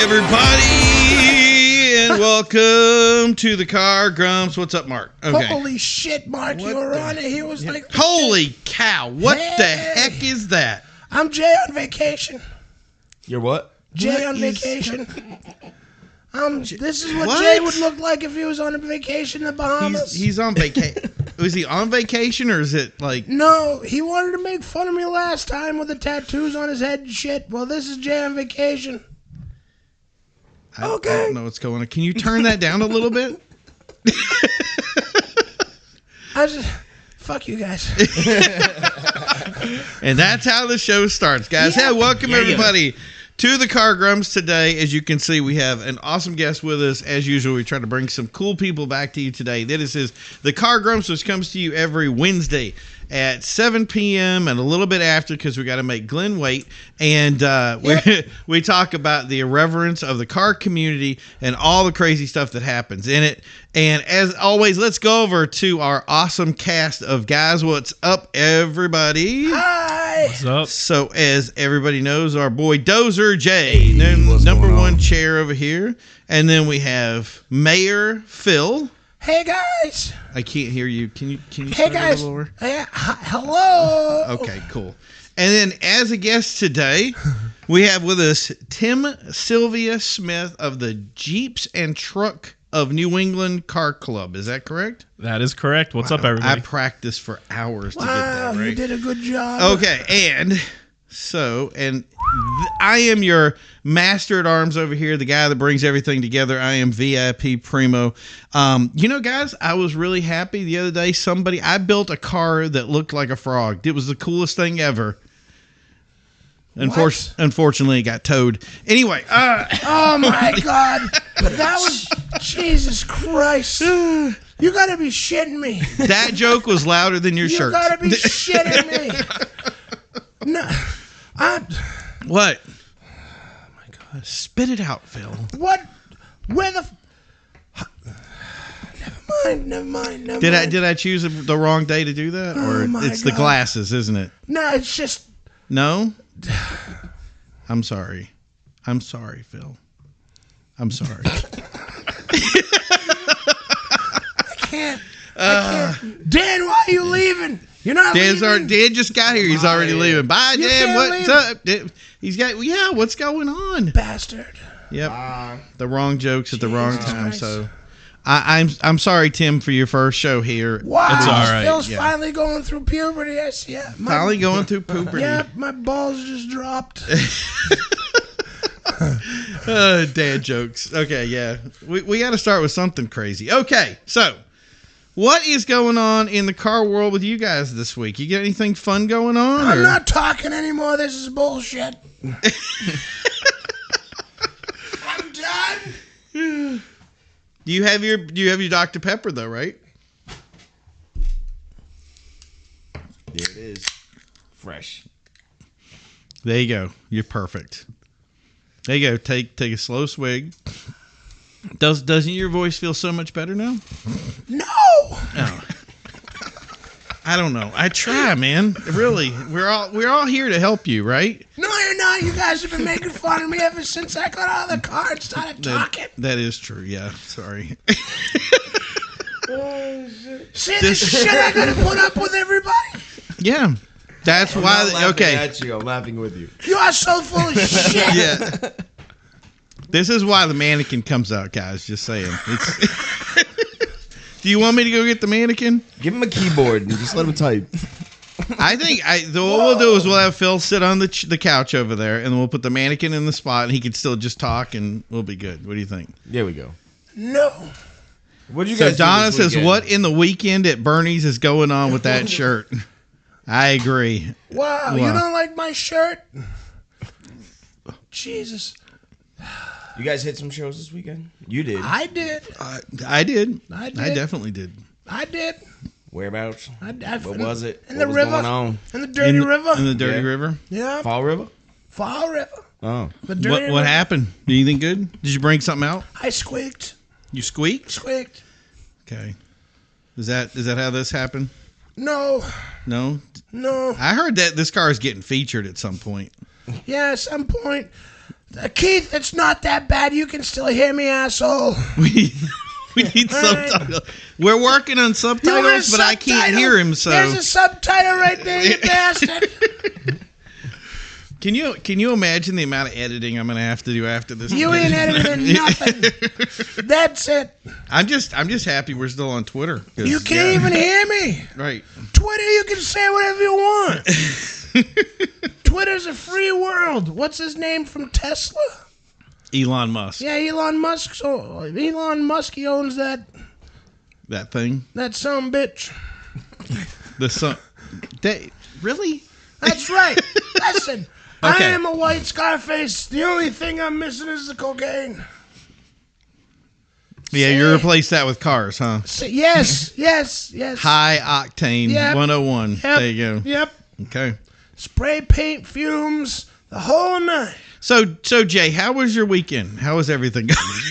everybody, and welcome to the Car Grumps. What's up, Mark? Okay. Holy shit, Mark, you were on it. He was like... Holy cow, what the heck is that? I'm Jay on vacation. You're what? Jay on vacation. This is what Jay would look like if he was on a vacation in the Bahamas. He's on vacation. Was he on vacation, or is it like... No, he wanted to make fun of me last time with the tattoos on his head and shit. Well, this is Jay on vacation. I don't know what's going on. Can you turn that down a little bit? Fuck you guys. And that's how the show starts, guys. Hey, welcome everybody to the Car Grumps today. As you can see, we have an awesome guest with us. As usual, we try to bring some cool people back to you today. This is the Car Grumps, which comes to you every Wednesday at 7 p.m. and a little bit after, because we got to make Glenn wait. And we talk about the irreverence of the car community and all the crazy stuff that happens in it. And as always, let's go over to our awesome cast of guys. What's up, everybody? Hi. What's up? So, as everybody knows, our boy Dozer Jay, number one chair over here. And then we have Mayor Phil. Hey guys! I can't hear you. Can you hey guys! A little lower? Hello. Okay, cool. And then as a guest today, we have with us Tim Sylvia Smith of the Jeeps and Truck of New England Car Club. Is that correct? That is correct. What's up, everybody? I practiced for hours to get that right. You did a good job. Okay, I am your master at arms over here, the guy that brings everything together. I am VIPPrimo. Guys, I was really happy the other day. I built a car that looked like a frog. It was the coolest thing ever. Unfortunately, it got towed. Anyway. Oh, my God. That was... Jesus Christ. You got to be shitting me. That joke was louder than your shirt. You got to be shitting me. No. What? Oh my God! Spit it out, Phil. What? Where the? Never mind. Did I choose the wrong day to do that, or it's the glasses, isn't it? No, it's just. No. I'm sorry, Phil. I'm sorry. I can't. Dan, why are you leaving? You're not leaving. Dan just got here. He's already leaving. Bye, Dan. What's up? He's got. Yeah. What's going on? Bastard. Yep. The wrong jokes at the wrong time. Christ. So, I'm sorry, Tim, for your first show here. Wow. It's all right. Phil's finally going through puberty. Yes. Yeah. Finally going through puberty. Yeah. My balls just dropped. Dad jokes. Okay. Yeah. We got to start with something crazy. Okay. So. What is going on in the car world with you guys this week? You got anything fun going on? I'm not talking anymore. This is bullshit. I'm done. You have your Dr. Pepper though, right? There it is. Fresh. There you go. You're perfect. There you go. Take a slow swig. Doesn't your voice feel so much better now? No. Oh. I don't know. I try, man. Really. We're all here to help you, right? No, you're not. You guys have been making fun of me ever since I got out of the car and started talking. That is true. Yeah. Sorry. See this shit I gotta put up with everybody? Yeah. That's why. Okay. At you. I'm laughing with you. You are so full of shit. Yeah. This is why the mannequin comes out, guys. Just saying. Do you want me to go get the mannequin? Give him a keyboard and just let him type. I think what we'll do is we'll have Phil sit on the couch over there, and then we'll put the mannequin in the spot, and he can still just talk, and we'll be good. What do you think? There we go. No. What you guys? So Donna says, "What in the weekend at Bernie's is going on with that shirt?" I agree. Wow, you don't like my shirt? Jesus. You guys hit some shows this weekend? You did. I did. I did. I definitely did. I did. Whereabouts? What was it? In what the river. Going on? In the dirty river. In the dirty river? Yeah. Fall River? Fall River. Oh. What happened? Did you think good? Did you bring something out? I squeaked. You squeaked? Squeaked. Okay. Is that how this happened? No. No? No. I heard that this car is getting featured at some point. Yeah, at some point. Keith, it's not that bad. You can still hear me, asshole. We need subtitles. We're working on subtitles, but I can't hear him. So there's a subtitle right there, you bastard. Can you imagine the amount of editing I'm going to have to do after this? You ain't editing nothing. That's it. I'm just happy we're still on Twitter. You can't even hear me. Right. Twitter, you can say whatever you want. Twitter's a free world. What's his name from Tesla? Elon Musk. Yeah, Elon Musk. So Elon Musk, he owns that thing. That son bitch. Really? That's right. Listen, okay. I am a white Scarface. The only thing I'm missing is the cocaine. Yeah, you replace that with cars, huh? Yes. High octane 101. Yep. There you go. Yep. Okay. Spray paint, fumes, the whole nine. So Jay, how was your weekend? How was everything going?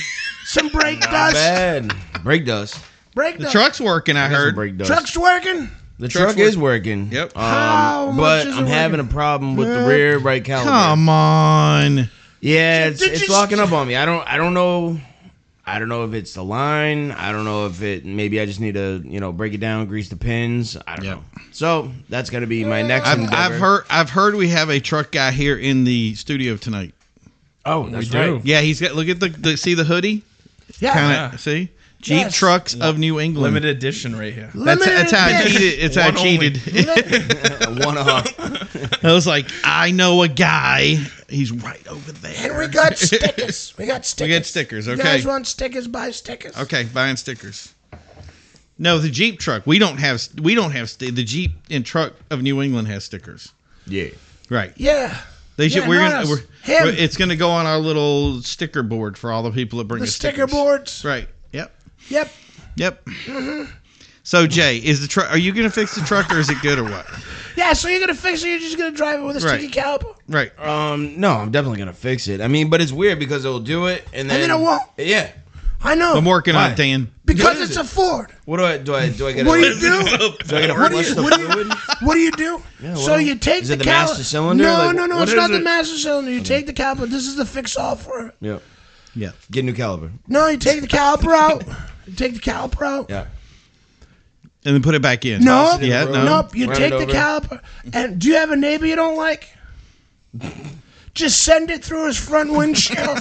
Some brake dust. Not bad. Brake dust. The truck's working, I heard. Brake dust. Truck's working. The truck is working. Yep. How much but is it I'm having a problem with the rear right caliper. Come on. Yeah, it's locking up on me. I don't know. I don't know if it's the line. I don't know if maybe I just need to, break it down, grease the pins. I don't know. So that's gonna be my next endeavor. I've heard we have a truck guy here in the studio tonight. Oh, that's right. Yeah, he's got. Look at see the hoodie. Yeah. See. Jeep Trucks of New England. Limited edition right here. That's how I cheated. It's how I cheated. One off. I was like, I know a guy. He's right over there. And we got stickers. We got stickers. Okay. You guys want stickers? Buy stickers. Okay, buying stickers. No, the Jeep truck. We don't have. The Jeep and truck of New England has stickers. Yeah. Right. Yeah. They should. Yeah, It's gonna go on our little sticker board for all the people that bring us stickers. The sticker boards. Right. Yep. Mm-hmm. So Jay, is the truck? Are you gonna fix the truck or is it good or what? Yeah. So you're gonna fix it. You're just gonna drive it with a sticky caliper. Right. No, I'm definitely gonna fix it. I mean, but it's weird because it'll do it and then it won't. Yeah. I know. I'm working on it, Dan. Because it's a Ford. What do I get? What do you do? Do I get a flush the fluid? What do you do? Yeah, so you take is it the master cylinder? No, Like, no, it's not the master cylinder. You take the caliper. This is the fix-all for it. Yeah. Yeah. Get a new caliper. No, you take the caliper out. Yeah. And then put it back in. No. Yeah. No. Nope. You take the caliper. And do you have a neighbor you don't like? Just send it through his front windshield.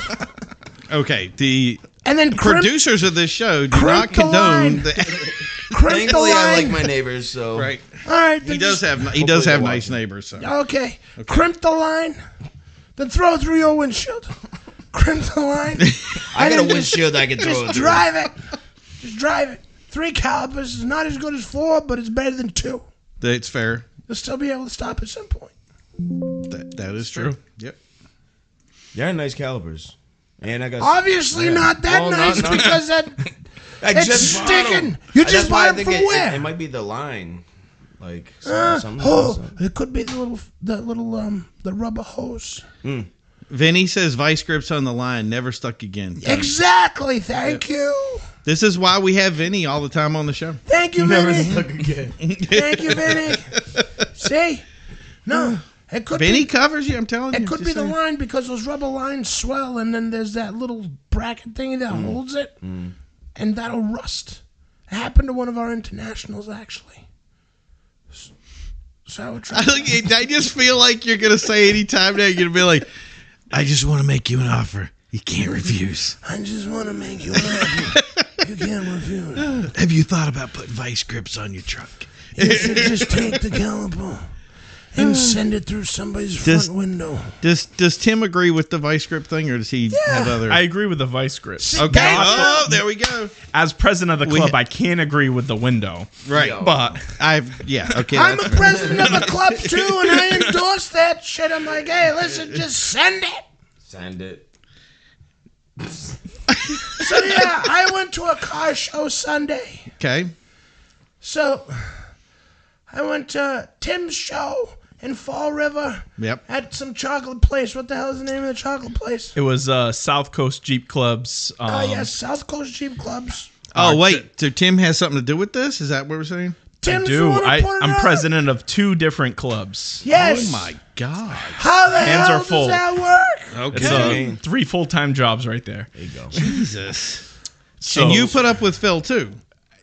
Okay. The and then producers of this show do not condone the Thankfully, I like my neighbors, so right. All right. He does have nice neighbors. So. Okay. Crimp the line, then throw it through your windshield. Crimp the line. I got a windshield I can throw it through. Just drive it. Just drive it. 3 calipers is not as good as 4, but it's better than 2. That's fair. You'll still be able to stop at some point. That is true. Yep. They're nice calipers. And I got obviously not that nice because it's sticking. You just bought it from where? It might be the line, like something. It could be the rubber hose. Vinny says vice grips on the line, never stuck again. Exactly. Thank you. This is why we have Vinny all the time on the show. Thank you, Vinny. Never stuck again. Thank you, Vinny. See? No. It could Vinny covers you, I'm telling you. It could be the line because those rubber lines swell and then there's that little bracket thing that holds it and that'll rust. It happened to one of our internationals, actually. So I just feel like you're going to say anytime now, you're going to be like, I just want to make you an offer. You can't refuse. I just want to make you an offer. You can't refuse. Have you thought about putting vice grips on your truck? You should just take the caliper and send it through somebody's front window. Does Tim agree with the vice grip thing, or does he have other? I agree with the vice grip. Okay. Oh, there we go. As president of the club, I can't agree with the window. Right. But okay. I'm a president of the club too, and I endorse that shit. I'm like, hey, listen, just send it. Send it. So yeah, I went to a car show Sunday. Okay. So I went to Tim's show in Fall River. Yep. At some chocolate place. What the hell is the name of the chocolate place? It was South Coast Jeep Clubs. Yes, South Coast Jeep Clubs. Oh wait, so Tim has something to do with this? Is that what we're saying? Tim's I'm president of 2 different clubs. Yes. Oh my God. How the hell does that work? Okay. It's 3 full-time jobs right there. There you go. Jesus. So And you put up with Phil too.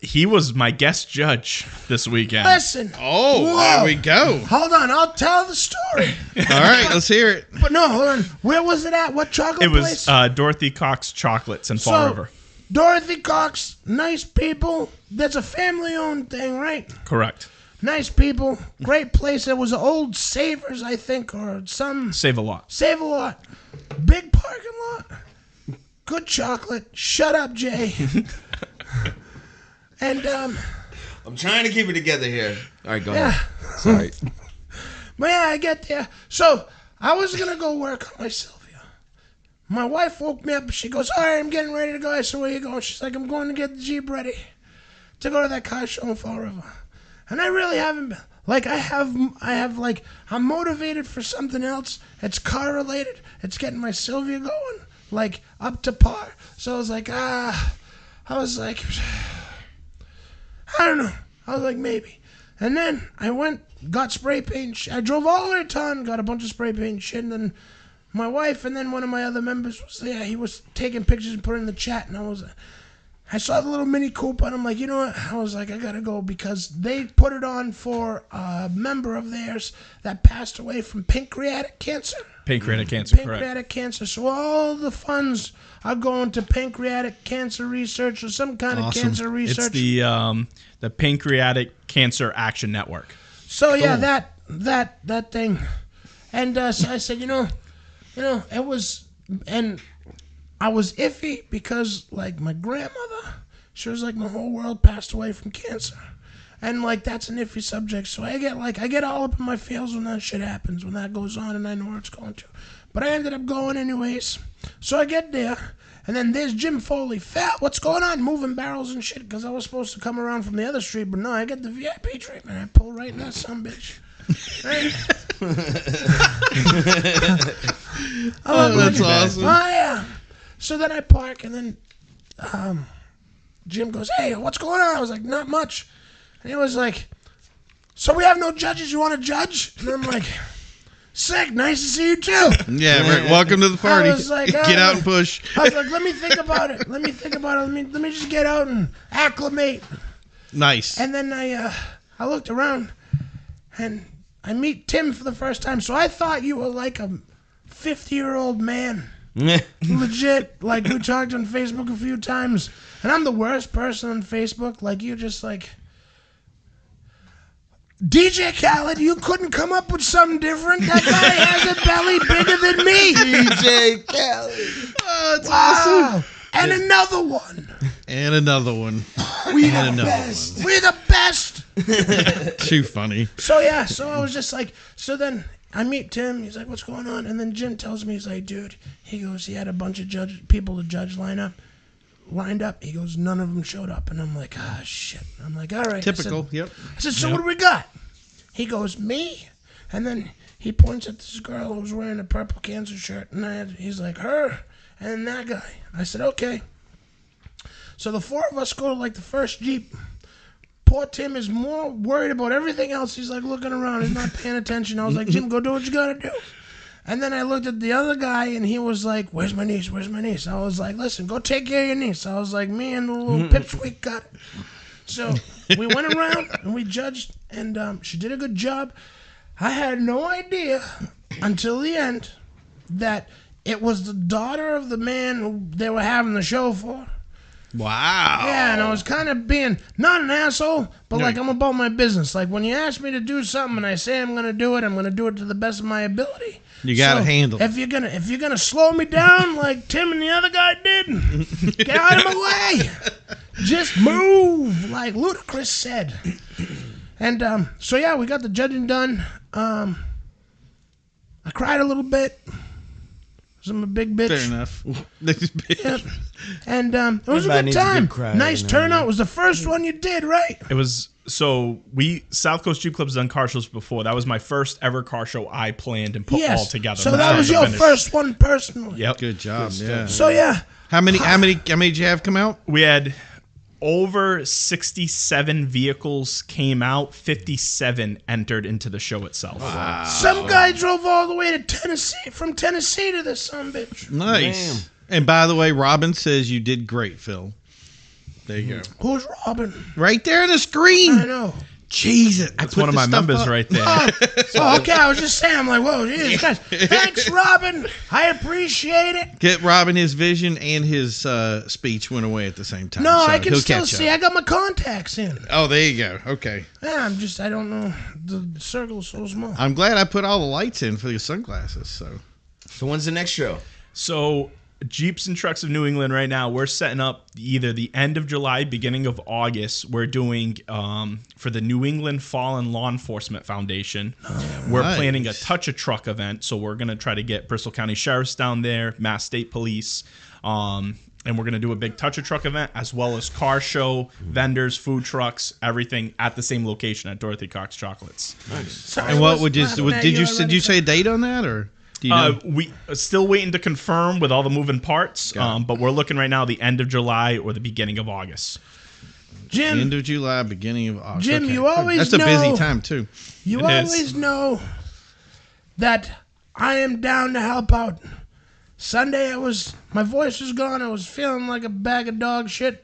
he was my guest judge this weekend. Listen. Oh, Whoa. there we go. Hold on, I'll tell the story. All right, let's hear it. But no, hold on. Where was it at? What chocolate It was place? Dorothy Cox Chocolates in Fall River. Dorothy Cox, nice people. That's a family-owned thing, right? Correct. Nice people. Great place. It was old Savers, I think, or some... Save a lot. Save a lot. Big parking lot. Good chocolate. Shut up, Jay. And, I'm trying to keep it together here. All right, go yeah. ahead. Sorry. But yeah, I get there. So, I was going to go work on my Sylvia. My wife woke me up and she goes, all right, I'm getting ready to go. I said, where you going? She's like, I'm going to get the Jeep ready to go to that car show in Fall River. And I really haven't been. Like, I'm motivated for something else. It's car related. It's getting my Sylvia going, like, up to par. So I was like, I don't know. I was like, maybe. And then I went, got spray paint. I drove all the way to town, got a bunch of spray paint and shit. And then my wife and then one of my other members was there. He was taking pictures and putting in the chat. And I saw the little Mini Cooper, and I'm like, you know what? I was like, I gotta go because they put it on for a member of theirs that passed away from pancreatic cancer. Pancreatic cancer, Pancreatic cancer. So all the funds are going to pancreatic cancer research or some kind of cancer research. It's the Pancreatic Cancer Action Network. So yeah, that thing. And so I said, you know, it was, and I was iffy because, like, my grandmother, she was like, my whole world passed away from cancer. And, like, that's an iffy subject. So I get all up in my feels when that shit happens, when that goes on, and I know where it's going to. But I ended up going anyways. So I get there, and then there's Jim Foley. Fat, what's going on? Moving barrels and shit, because I was supposed to come around from the other street, but no, I get the VIP treatment. I pull right in that sumbitch. Right? Oh, that's awesome. Oh, yeah. So then I park, and then Jim goes, hey, what's going on? I was like, not much. And he was like, so we have no judges, you want to judge? And I'm like, sick, nice to see you too. Yeah, right. Welcome to the party. I was like, Get out and push. I was like, let me think about it. Let me just get out and acclimate. Nice. And then I looked around, and I meet Tim for the first time. So I thought you were like a 50-year-old man. Legit. Like, we talked on Facebook a few times. And I'm the worst person on Facebook. Like, you just like... DJ Khaled, you couldn't come up with something different? That guy has a belly bigger than me. DJ Khaled. Oh, that's Wow. awesome. And another one. And another one. We And the another best. We're the best. Too funny. So yeah, so I was just like, so then I meet Tim. He's like, what's going on? And then Jim tells me, he's like, dude, he goes, he had a bunch of people to judge lined up. He goes, none of them showed up. And I'm like, ah, shit. I'm like, all right. Typical. Yep. I said, so what do we got? He goes, me. And then he points at this girl who's wearing a purple cancer shirt. And he's like, her. And that guy. I said, okay. So the four of us go to like the first Jeep. Poor Tim is more worried about everything else. He's like looking around. He's not paying attention. I was like, Jim, go do what you gotta do. And then I looked at the other guy, and he was like, where's my niece? Where's my niece? I was like, listen, go take care of your niece. I was like, me and the little pipsqueak got it. So we went around, and we judged, and she did a good job. I had no idea until the end that it was the daughter of the man who they were having the show for. Wow. Yeah, and I was kind of being, not an asshole, but like, I'm about my business. Like, when you ask me to do something and I say I'm going to do it to the best of my ability. You got to handle it. If you're gonna slow me down like Tim and the other guy did, get out of my way. Just move, like Ludacris said. And so yeah, we got the judging done. I cried a little bit. 'Cause I'm a big bitch. Fair enough. Yep. And it was a good time. Nice turnout. It was the first one you did, right? It was, so South Coast Jeep Club's done car shows before. That was my first ever car show I planned and put all together. So that was your first one personally. Yep. Good job. Yeah. So yeah. How many did you have come out? We had over 67 vehicles came out. 57 entered into the show itself. Wow. Some guy drove all the way to Tennessee, from Tennessee to this sumbitch. Nice. Damn. And by the way, Robin says you did great, Phil. There you go. Who's Robin? Right there on the screen. I know. Jesus. That's one of my members right there. Oh, okay. I was just saying. I'm like, whoa, Jesus Christ. Thanks, Robin. I appreciate it. Get Robin his vision and his speech went away at the same time. No, so I can still see. Up. I got my contacts in. Oh, there you go. Okay. Yeah, I don't know. The circle's so small. I'm glad I put all the lights in for the sunglasses. So when's the next show? So Jeeps and Trucks of New England right now, we're setting up either the end of July, beginning of August. We're doing for the New England Fallen Law Enforcement Foundation. We're planning a Touch a Truck event. So we're going to try to get Bristol County Sheriffs down there, Mass State Police, and we're going to do a big Touch a Truck event as well as car show, vendors, food trucks, everything at the same location at Dorothy Cox Chocolates. Nice. Sorry, and what did you say a date on that or? We still waiting to confirm with all the moving parts, but we're looking right now the end of July or the beginning of August. Jim, end of July, beginning of August. Jim, you always know. That's a busy time too. You always know that I am down to help out. Sunday, my voice was gone. I was feeling like a bag of dog shit,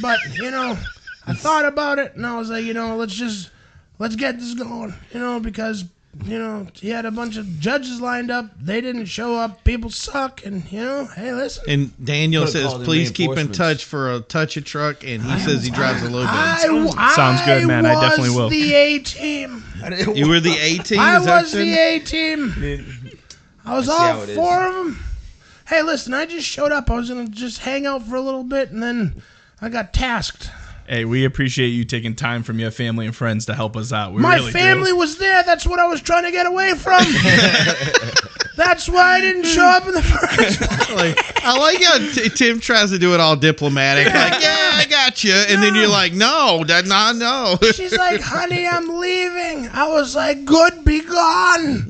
but I thought about it and I was like, let's get this going, because. He had a bunch of judges lined up. They didn't show up. People suck. And, hey, listen. And Daniel says, please keep in touch for a Touch a Truck. And he says he drives a low bed. Sounds good, man. I definitely will. I was the A-team. You were the A-team? I was the A-team. I was all four of them. Hey, listen, I just showed up. I was going to just hang out for a little bit. And then I got tasked. Hey, we appreciate you taking time from your family and friends to help us out. My family was there. That's what I was trying to get away from. That's why I didn't show up in the first place. I like how Tim tries to do it all diplomatic. Like, yeah, I got you. And then you're like, no. She's like, honey, I'm leaving. I was like, good, be gone.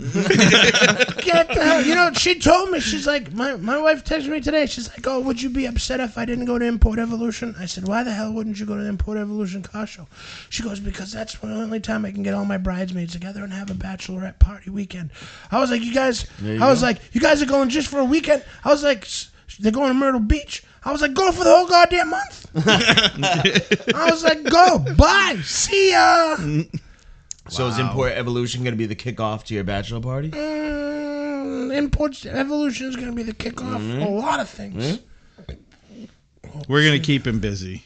Get the hell. She told me, she's like, my wife texted me today. She's like, oh, would you be upset if I didn't go to Import Evolution? I said, why the hell wouldn't you go to the Import Evolution car show? She goes, because that's the only time I can get all my bridesmaids together and have a bachelorette party weekend. I was like, you guys are going just for a weekend? I was like, they're going to Myrtle Beach. I was like, go for the whole goddamn month. I was like, go, bye, see ya. So is Import Evolution going to be the kickoff to your bachelor party? Import Evolution is going to be the kickoff for a lot of things. We're going to keep him busy.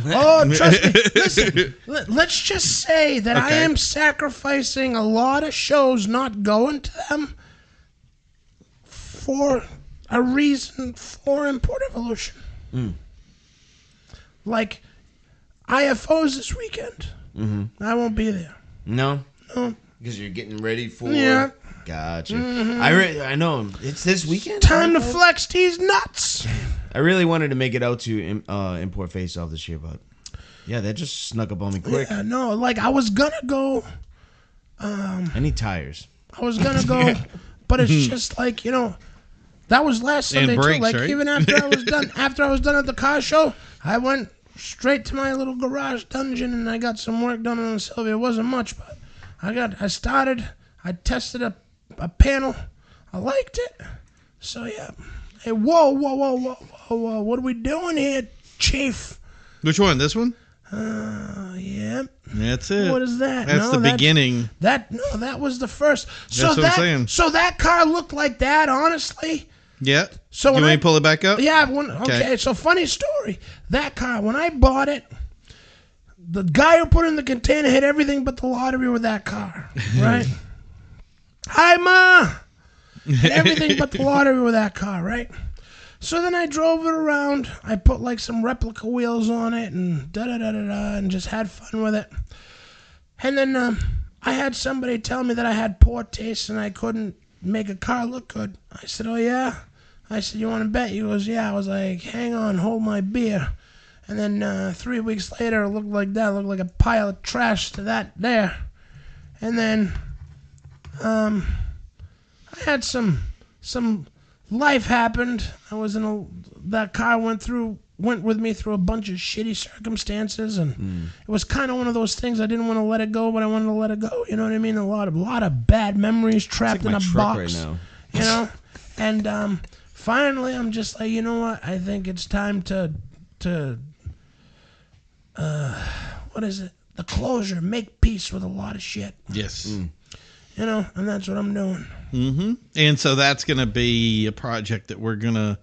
Oh, trust me. Listen, let's just say that I am sacrificing a lot of shows, not going to them, for a reason for Import Evolution. Like, IFOs this weekend. I won't be there. No? No. Because you're getting ready for... Yeah. Gotcha. I know. It's this weekend. Time to flex these nuts. I really wanted to make it out to Import Face Off this year, but yeah, that just snuck up on me quick. Yeah, no, like I was gonna go. I need tires. I was gonna go, but it's just like that was last Sunday too. Like right? Even after I was done, at the car show, I went straight to my little garage dungeon and I got some work done on Sylvia. It wasn't much, but I tested a panel. I liked it. So yeah. Hey, whoa. What are we doing here, Chief? Which one? This one? Yeah. That's it. What is that? That's the beginning. That was the first. That's what I'm saying. So that car looked like that, honestly. Yeah. So you want me to pull it back up? Yeah. Okay. So funny story. That car, when I bought it, the guy who put it in the container hit everything but the lottery with that car. Right? Hi, Ma. Hit everything but the lottery with that car, right? So then I drove it around. I put like some replica wheels on it and and just had fun with it. And then I had somebody tell me that I had poor taste and I couldn't make a car look good. I said, oh yeah? I said, you want to bet? He goes, yeah. I was like, hang on, hold my beer. And then 3 weeks later, it looked like that. It looked like a pile of trash to that there. And then I had some life happened. I was that car went through went with me through a bunch of shitty circumstances, and it was kind of one of those things. I didn't want to let it go, but I wanted to let it go. You know what I mean? A lot of bad memories trapped in a box right now. You know, and finally, I'm just like, you know what? I think it's time to what is it? The closure, make peace with a lot of shit. Yes. You know, and that's what I'm doing. Mm-hmm. And so that's going to be a project that we're going to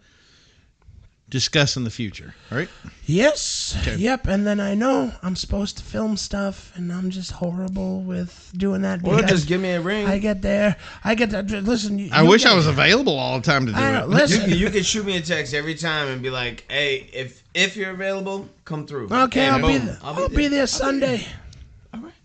discuss in the future, right? Yes. Okay. Yep. And then I know I'm supposed to film stuff, and I'm just horrible with doing that. Well, just give me a ring. I get there. Listen. I wish I was available all the time to do it. Listen. You can shoot me a text every time and be like, "Hey, if you're available, come through." Okay, And I'll be boom, there. I'll be there Sunday.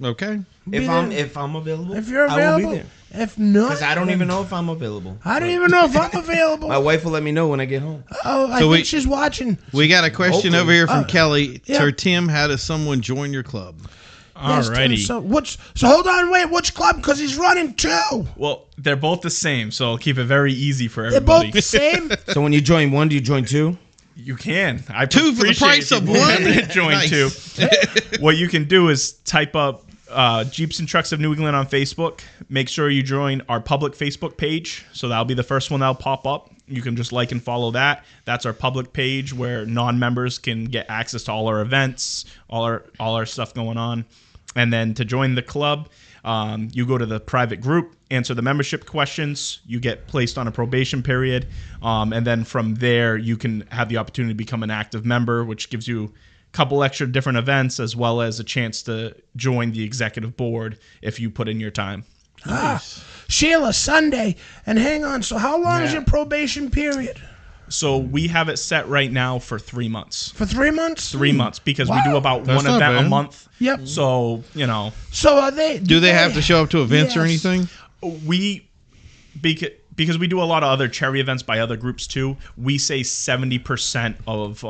Okay. If I'm available, If you're I will available. be there. If not, Because I don't even know if I'm available. I don't even know if I'm available. My wife will let me know when I get home. Oh, I think she's watching. We got a question Hopefully. over here from Kelly. yeah. Sir Tim, how does someone join your club? Yes, Tim, Alrighty. So hold on, wait. Which club? Because he's running two. Well, they're both the same, so I'll keep it very easy for They're both everybody. the same. So when you join one, do you join two? You can. I Two for the appreciate price if of you one? Join Nice. two. What you can do is type up Jeeps and Trucks of New England on Facebook. Make sure you join our public Facebook page. So that'll be the first one that'll pop up. You can just like and follow that. That's our public page where non-members can get access to all our events, all our stuff going on. And then to join the club, you go to the private group, answer the membership questions, you get placed on a probation period, and then from there you can have the opportunity to become an active member, which gives you a couple extra different events as well as a chance to join the executive board if you put in your time. Sheila, Sunday. And hang on. So how long is your probation period? So we have it set right now for 3 months. For 3 months? 3 months because we do about That's one not event bad. a month. Yep. So, you know, So are they? Do they have to show up to events or Yes. anything? because we do a lot of other charity events by other groups too, we say 70% of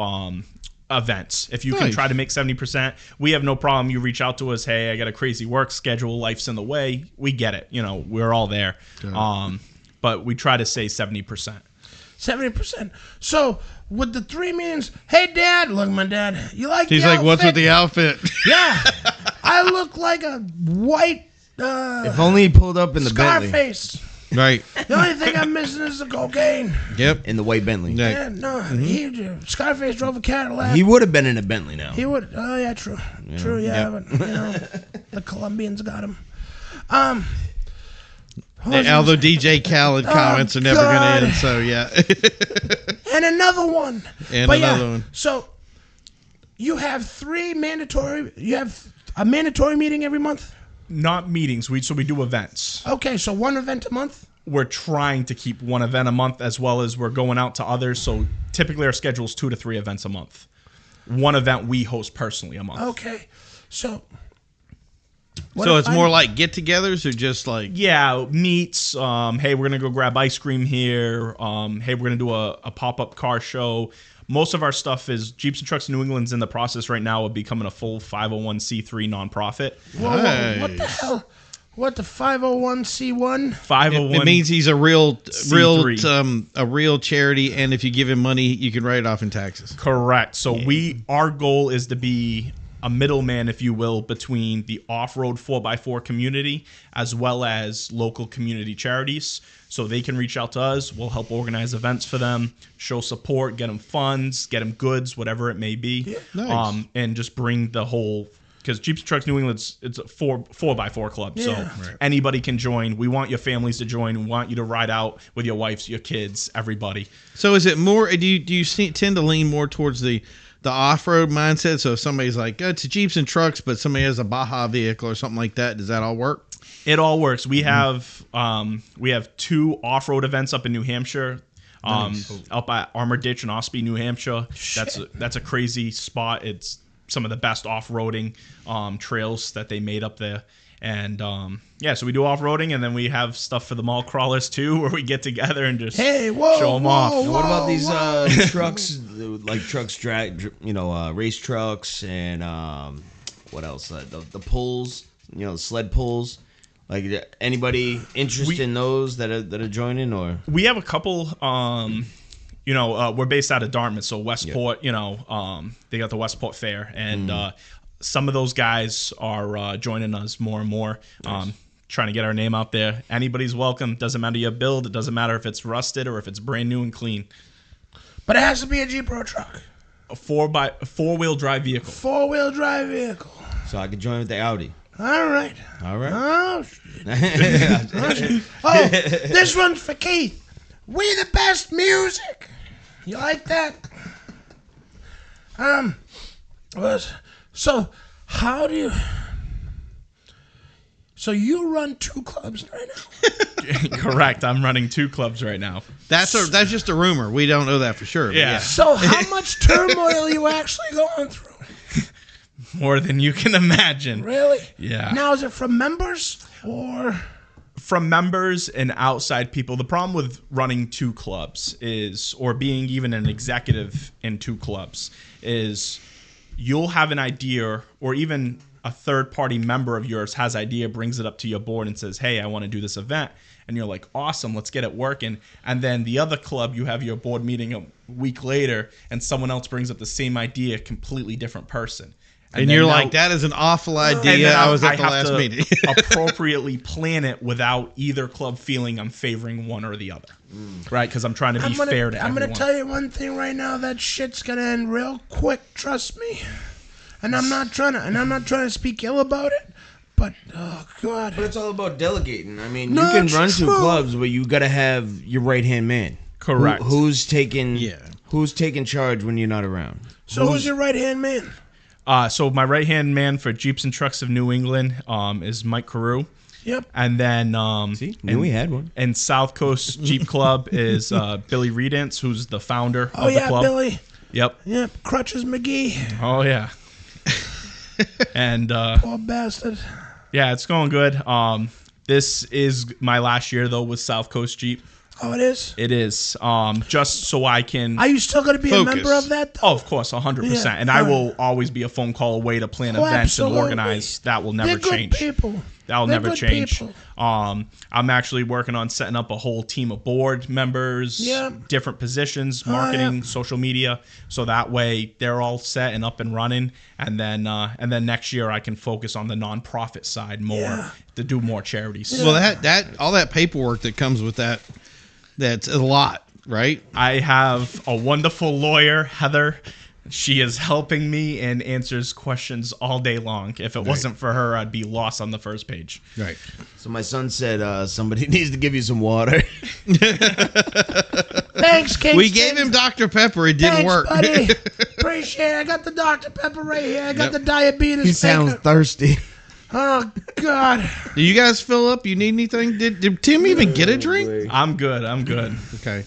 events. If you can Nice. try to make 70%, we have no problem. You reach out to us, hey, I got a crazy work schedule, life's in the way. We get it. You know, we're all there. But we try to say 70%. 70%. So with the 3 meetings, hey, Dad, look, my dad, you like He's the like, what's with outfit? the outfit? Yeah. I look like a white If only he pulled up in the Bentley. Scarface. Right. The only thing I'm missing is the cocaine. Yep. In the white Bentley. Yeah. Yeah, no, Scarface drove a Cadillac. He would have been in a Bentley now. He would. Oh yeah, true. True. Yeah, Yep. but you know, the Colombians got him. Although DJ Khaled comments are never going God. to end, so yeah. And another one. And But another yeah, one. So you have 3 mandatory. You have a mandatory meeting every month. Not meetings, so we do events. Okay, so 1 event a month. We're trying to keep 1 event a month as well as we're going out to others. So typically our schedule is 2 to 3 events a month. 1 event we host personally a month. Okay, so. what So if it's I'm- more like get-togethers or just like Yeah, meets. Hey, we're gonna go grab ice cream here. Hey, we're gonna do a pop-up car show. Most of our stuff is Jeeps and Trucks New England's in the process right now of becoming a full 501c3 nonprofit. Whoa, what the hell? What the 501c1? 501. it means he's a real C3. a real charity, and if you give him money, you can write it off in taxes. Correct. So our goal is to be a middleman, if you will, between the off-road 4x4 community as well as local community charities. So they can reach out to us. We'll help organize events for them, show support, get them funds, get them goods, whatever it may be. Nice. And just bring the whole, because Jeeps and Trucks New England, it's a 4x4 club. So anybody can join. We want your families to join. We want you to ride out with your wives, your kids, everybody. So is it more? Do you tend to lean more towards the off-road mindset? So if somebody's like, it's Jeeps and Trucks, but somebody has a Baja vehicle or something like that, does that all work? It all works. We have 2 off-road events up in New Hampshire, up at Armor Ditch in Ospey, New Hampshire. That's a crazy spot. It's some of the best off-roading trails that they made up there. And so we do off-roading, and then we have stuff for the mall crawlers too, where we get together and just show them off. And what about these trucks, like trucks, race trucks, and what else? The pulls, the sled pulls. Like anybody interested in those that are joining, or We have a couple, we're based out of Dartmouth, so Westport, they got the Westport Fair, and some of those guys are joining us more and more. Nice. Trying to get our name out there. Anybody's welcome. Doesn't matter your build. It doesn't matter if it's rusted or if it's brand new and clean. But it has to be a Jeep or a truck. A four-wheel drive vehicle. Four-wheel drive vehicle. So I could join with the Audi. All right. Oh, shit. Oh, this one's for Keith. We the best music. You like that? So how do you... So you run 2 clubs right now? Correct. I'm running 2 clubs right now. That's just a rumor. We don't know that for sure. Yeah. So how much turmoil are you actually going through? More than you can imagine. Really? Yeah. Now, is it from members or? From members and outside people. The problem with running 2 clubs or being even an executive in 2 clubs is you'll have an idea, or even a third-party member of yours has idea, brings it up to your board and says, hey, I want to do this event. And you're like, awesome, let's get it working. And then the other club, you have your board meeting a week later, and someone else brings up the same idea, completely different person. And you're like, that is an awful idea. I was at the last meeting. Appropriately plan it without either club feeling I'm favoring one or the other. Right? Because I'm trying to be fair to everyone. I'm going to tell you one thing right now. That shit's going to end real quick. Trust me. And I'm not trying to speak ill about it, but oh god. But it's all about delegating. I mean, you can run 2 clubs, but you got to have your right-hand man. Correct. Who's taking charge when you're not around? So who's your right-hand man? So my right-hand man for Jeeps and Trucks of New England is Mike Carew. Yep. And then we had one. And South Coast Jeep Club is Billy Redance, who's the founder of the club. Billy. Yep. Yep. Crutches McGee. Oh yeah. And poor bastard. Yeah, it's going good. This is my last year though with South Coast Jeep. Oh, it is? It is. Just so I can... Are you still going to be a member of that, though? Oh, of course, 100%. Yeah, and I will always be a phone call away to plan events and organize. That will never change. They're good people. That will never change. I'm actually working on setting up a whole team of board members, different positions, marketing, social media, so that way they're all set and up and running. And then next year I can focus on the nonprofit side more to do more charities. Yeah. Well, that all that paperwork that comes with that. That's a lot, right? I have a wonderful lawyer, Heather. She is helping me and answers questions all day long. If it wasn't for her, I'd be lost on the first page. Right. So my son said somebody needs to give you some water. Thanks, Kingston. We gave him Dr. Pepper. It didn't work. Buddy. Appreciate it. I got the Dr. Pepper right here. I got the diabetes. He sounds thirsty. Oh, God. Do you guys fill up? You need anything? Did Tim even get a drink? I'm good. Okay.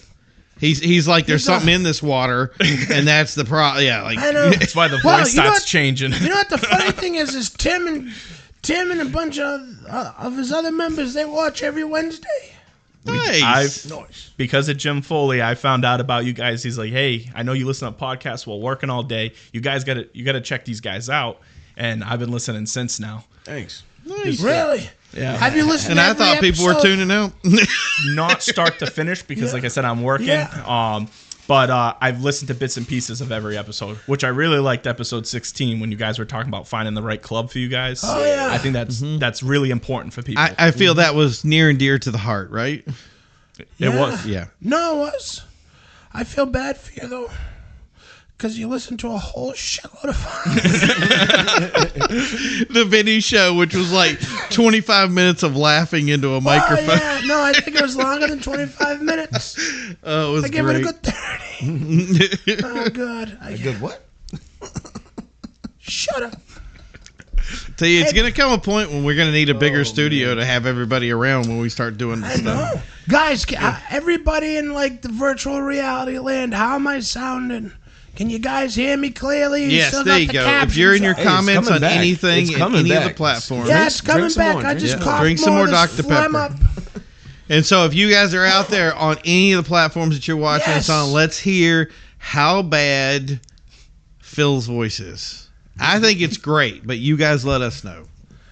He's like, there's something in this water, and that's the problem. Yeah, like I know. That's why the voice starts changing. You know what the funny thing is Tim and a bunch of his other members, they watch every Wednesday. Nice. Because of Jim Foley, I found out about you guys. He's like, hey, I know you listen to podcasts while working all day. You guys got to check these guys out. And I've been listening since now. Thanks. Nice. Really? Yeah. Have you listened? And I thought people were tuning out. Not start to finish because, like I said, I'm working. Yeah. But I've listened to bits and pieces of every episode, which I really liked. Episode 16 when you guys were talking about finding the right club for you guys. Oh yeah. I think that's really important for people. I feel that was near and dear to the heart, right? It was. Yeah. No, it was. I feel bad for you though. Because you listen to a whole shitload of The Vinny Show, which was like 25 minutes of laughing into a microphone. Yeah, no, I think it was longer than 25 minutes. Oh, it was I gave great. it a good 30. Oh, God. A good what? Shut up. Tell you, it's going to come a point when we're going to need a bigger studio to have everybody around when we start doing this stuff. Know. Guys, everybody in like the virtual reality land, how am I sounding? Can you guys hear me clearly? Yes, there you go. If you're in your comments on anything, any of the platforms. Yeah, it's coming back. I just coughed drink some more Dr. Pepper. Up. And so if you guys are out there on any of the platforms that you're watching us on, let's hear how bad Phil's voice is. I think it's great, but you guys let us know.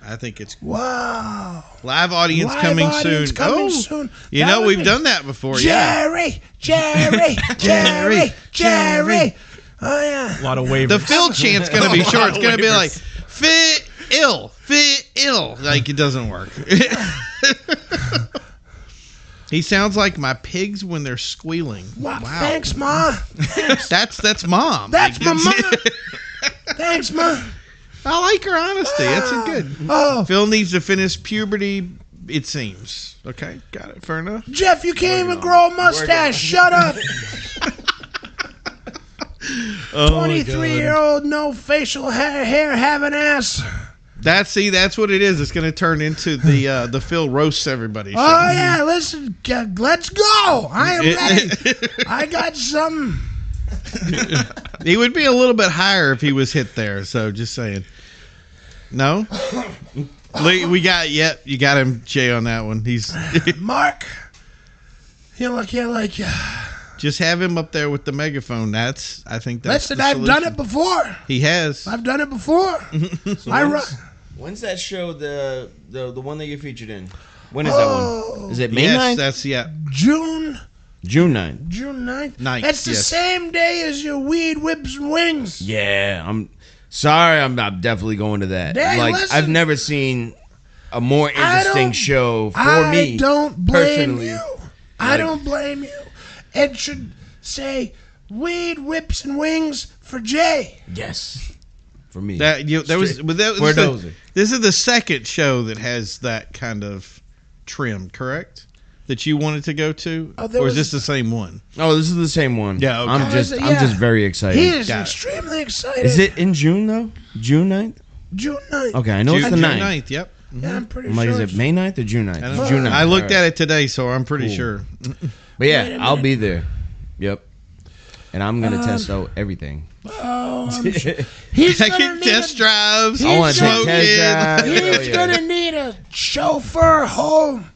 I think it's Wow. live audience Live coming audience soon. coming soon. You That know, would we've be- done that before. Jerry. Oh, yeah. A lot of waivers. The Phil chant's going to be short. It's going to be like, fit ill. Like, it doesn't work. He sounds like my pigs when they're squealing. Wow. Thanks, Ma. That's Mom. That's Like, my mom. Thanks, Ma. I like her honesty. That's a good. Oh, Phil needs to finish puberty, it seems. Okay, got it. Fair enough. Jeff, you can't even grow a mustache. Shut up. 23-year-old, no facial hair, have an ass. That's what it is. It's going to turn into the Phil roasts everybody show. Oh, yeah, listen, let's go. I am ready. I got something. He would be a little bit higher if he was hit there. So just saying. No, you got him, Jay, on that one. He's Mark, you look like you. Just have him up there with the megaphone. I think that's. Listen, the I've done solution. it before. He has. I've done it before. When's that show? The one that you featured in? When is that one? Is it May 9th? That's June June 9th. June 9th. That's the same day as your weed whips and wings. Yeah, I'm sorry. I'm definitely going to that. Hey, like listen. I've never seen a more interesting show for me. I don't blame personally. you. I don't blame you. It should say weed whips and wings for Jay. Yes, for me. This is the second show that has that kind of trim, correct? That you wanted to go to, or is this the same one? Oh, this is the same one. Yeah, okay. I'm just very excited. He is extremely excited. Is it in June though? June 9th? June 9th. Okay, I know it's the 9th. Yep. Yeah, I'm pretty I'm like, sure. is it May 9th or June 9th? It's June 9th. I looked at it today, so I'm pretty sure. But yeah, I'll be there. Yep. And I'm gonna test out everything. Oh, I'm sure. He's taking test drives. I want to take test drives. He's gonna need a chauffeur home.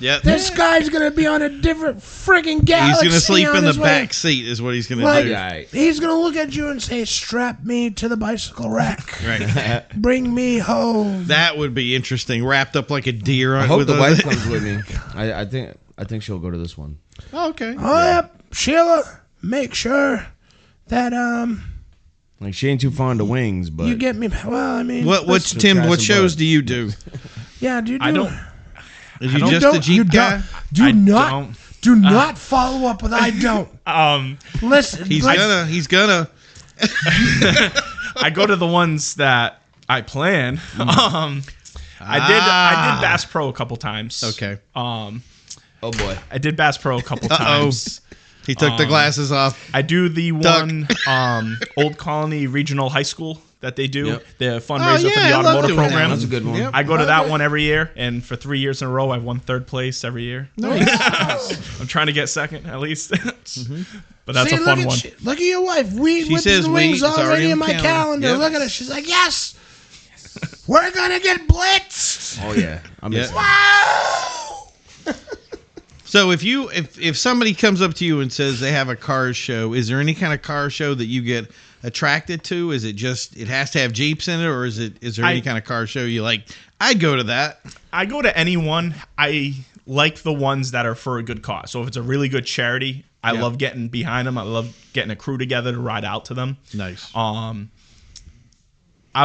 Yep. This guy's gonna be on a different friggin' galaxy. He's gonna sleep on in the his way. back seat, is what he's gonna Like, do. Right. He's gonna look at you and say, "Strap me to the bicycle rack. Right. Bring me home." That would be interesting. Wrapped up like a deer. I hope the wife comes with me. I think she'll go to this one. Oh, okay. Oh yeah, Sheila, make sure that Like she ain't too fond of wings, but you get me. Well, I mean, What's Let's Tim? try What some shows bugs. do you do? yeah, dude. I don't. Is you don't- just a Jeep guy? Do I not. don't. Do not follow up with I don't. Listen, He's gonna. I go to the ones that I plan. I did Bass Pro a couple times. Okay. oh boy. I did Bass Pro a couple times. He took the glasses off. I do the Duck. one Old Colony Regional High School that they do, Yep. the fundraiser for I the love automotive doing that. program. That's a good one. Yep. I go to that one every year, and for 3 years in a row, I've won third place every year. Nice. I'm trying to get second at least, but that's see, a fun look one. Look at your wife. Weed She whips says and wings weed, it's already in my calendar. Yep. Look at her. She's like, yes. We're gonna get blitzed. Oh yeah. I'm Yeah. excited. Wow. So if somebody comes up to you and says they have a car show, is there any kind of car show that you get attracted to? Is it just it has to have Jeeps in it, or is there any kind of car show you like? I'd go to that. I go to anyone. I like the ones that are for a good cause. So if it's a really good charity, I love getting behind them. I love getting a crew together to ride out to them. Nice. I'm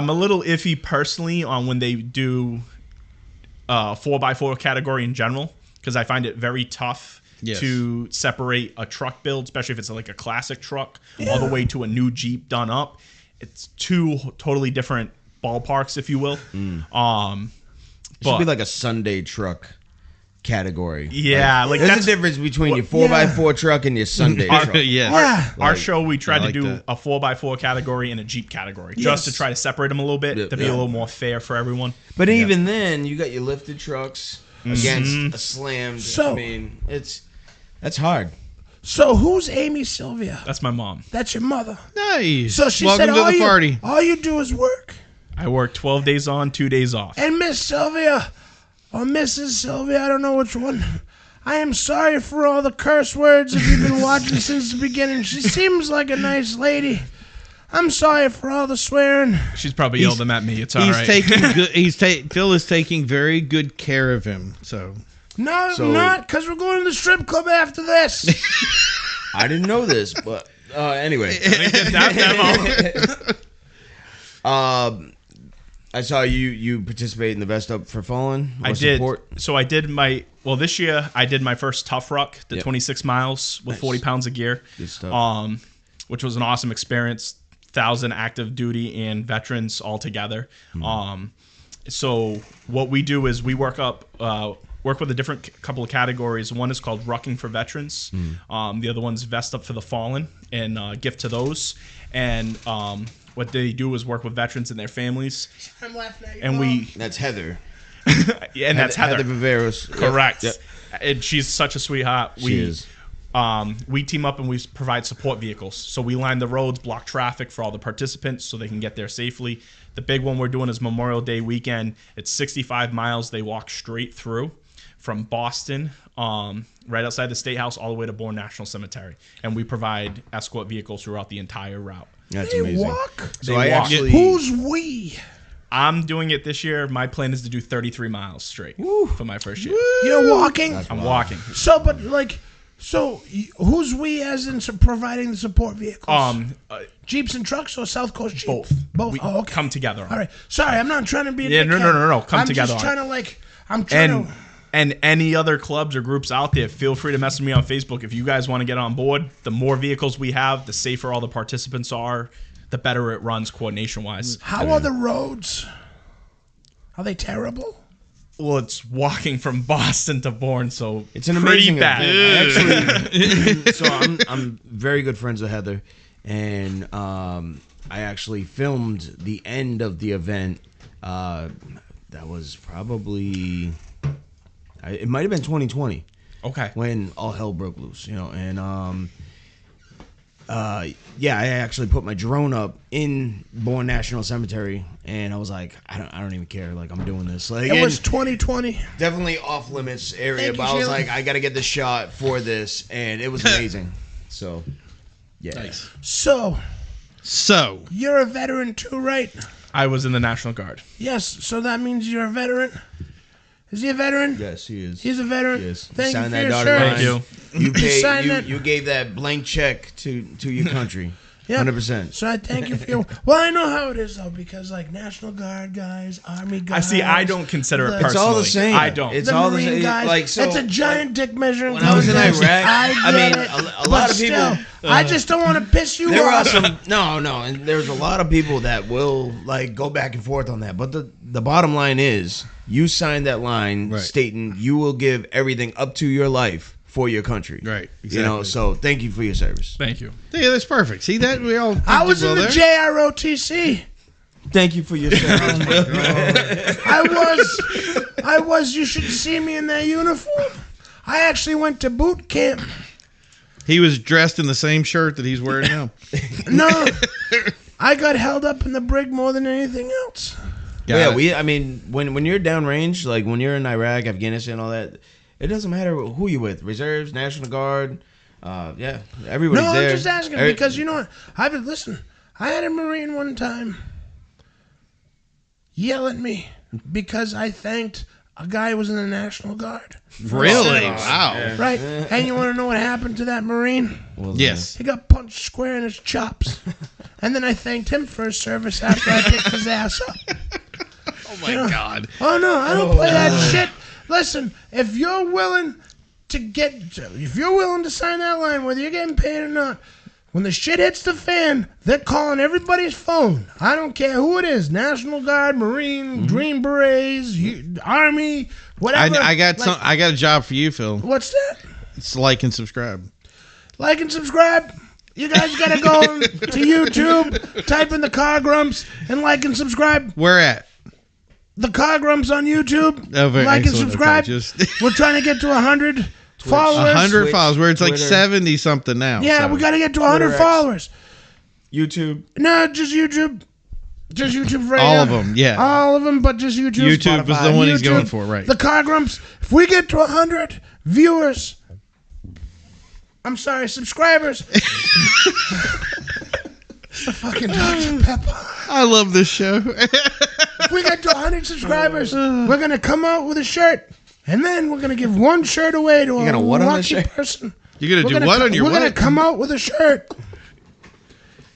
a little iffy personally on when they do 4x4 category in general, because I find it very tough to separate a truck build, especially if it's like a classic truck, all the way to a new Jeep done up. It's two totally different ballparks, if you will. It should be like a Sunday truck category. Yeah, like There's that's a difference between your 4x4 truck and your Sunday truck. Yeah. Our show, we tried like to do that. a 4x4 category and a Jeep category, just to try to separate them a little bit, to be a little more fair for everyone. But even then, you got your lifted trucks against a slammed. So- I mean, that's hard. So who's Amy Sylvia? That's my mom. That's your mother. Nice. So she Welcome said, to the party. all you do is work. I work 12 days on, 2 days off. And Miss Sylvia, or Mrs. Sylvia, I don't know which one. I am sorry for all the curse words if you've been watching since the beginning. She seems like a nice lady. I'm sorry for all the swearing. She's probably yelled them at me. It's all right. Phil is taking very good care of him. So No, not because we're going to the strip club after this. I didn't know this, but anyway. I didn't get that memo. I saw you participate in the Vest Up for Fallen. I did. So I did this year I did my first Tough Ruck, the 26 miles with 40 pounds of gear. Good stuff. Which was an awesome experience. 1,000 active duty and veterans all together. So what we do is we work with a different couple of categories. One is called Rucking for Veterans. The other one's Vest Up for the Fallen, and gift to those. And what they do is work with veterans and their families. I'm laughing at you. And that's Heather. Yeah, and that's Heather Viveros. Correct. Yep. And she's such a sweetheart. She is. We team up and we provide support vehicles. So we line the roads, block traffic for all the participants so they can get there safely. The big one we're doing is Memorial Day weekend. It's 65 miles. They walk straight through from Boston, right outside the State House, all the way to Bourne National Cemetery. And we provide escort vehicles throughout the entire route. That's They amazing. walk? So I actually... Who's we? I'm doing it this year. My plan is to do 33 miles straight for my first year. You're walking? I'm walking. So, but like... So, who's we as in providing the support vehicles? Jeeps and trucks or South Coast Jeep? Both. We Oh, okay. come together. All right. Sorry, I'm not trying to be a dickhead. No. Come together. I'm just trying to I'm trying to... And any other clubs or groups out there, feel free to message me on Facebook. If you guys want to get on board, the more vehicles we have, the safer all the participants are, the better it runs coordination-wise. How are the roads? Are they terrible? Well, it's walking from Boston to Bourne, so It's an pretty amazing bad. event. So I'm very good friends with Heather, and I actually filmed the end of the event. That was probably it might have been 2020. Okay. When all hell broke loose, and yeah, I actually put my drone up in Bourne National Cemetery, and I was like, I don't even care. Like, I'm doing this. Like, It was 2020. definitely off limits area, Thank but you, I was Sheila. like, I got to get the shot for this, and it was amazing. So, yeah. nice. So, So you're a veteran too, right? I was in the National Guard. Yes, so that means you're a veteran? Is he a veteran? Yes, he is. He's a veteran? Yes. Thank you Signed for that your dotted service. line. Thank You paid. Signed that- You gave that blank check to your country. Yeah. 100%. So I thank you for your... Well, I know how it is, though, because, like, National Guard guys, Army guys... I don't consider it the- personally. It's all the same. I don't. It's the all the Marine same. guys, Like, so, it's a giant dick measuring when I was in contest. Iraq, I mean, get it, a lot but of people- still, I just don't want to piss you There are off. some no, and there's a lot of people that will like go back and forth on that. But the bottom line is, you signed that line Right. stating you will give everything up to your life for your country. Right, You know, exactly. so thank you for your service. Thank you. yeah, that's perfect. See that we all. I was did in well the there. JROTC. Thank you for your service. I was. You should see me in that uniform. I actually went to boot camp. He was dressed in the same shirt that he's wearing now. No, I got held up in the brig more than anything else. Got it. I mean, when you're downrange, like when you're in Iraq, Afghanistan, all that, it doesn't matter who you're with. Reserves, National Guard, yeah, everybody's No, there. I'm just asking because you know what? I had a Marine one time yell at me because I thanked a guy who was in the National Guard. Really? Wow. Right? And you want to know what happened to that Marine? Yes. He got punched square in his chops. And then I thanked him for his service after I picked his ass up. Oh my God. Oh, no, I don't play that shit. Listen, if you're willing to sign that line, whether you're getting paid or not, when the shit hits the fan, they're calling everybody's phone. I don't care who it is, National Guard, Marine, Green Berets, Army, whatever. I got a job for you, Phil. What's that? It's like and subscribe. Like and subscribe. You guys gotta go to YouTube, type in the Car Grumps, and like and subscribe. Where at? The Car Grumps on YouTube. Oh, very Like and excellent. subscribe. Okay, just We're trying to get to 100 followers. 100 Twitch, followers, where it's like Twitter. 70 something now. Yeah, so. we gotta get to 100 Twitter X. followers. YouTube. No, just YouTube. Just YouTube right All now. of them, yeah. All of them, but just YouTube. YouTube was the one he's going for, right? The Car Grumps. If we get to 100 viewers, I'm sorry, subscribers. the fucking Dr. Pepper. I love this show. If we get to 100 subscribers, we're going to come out with a shirt. And then we're going to give one shirt away to a lucky person. You're going to do what on your We're what? going to come out with a shirt.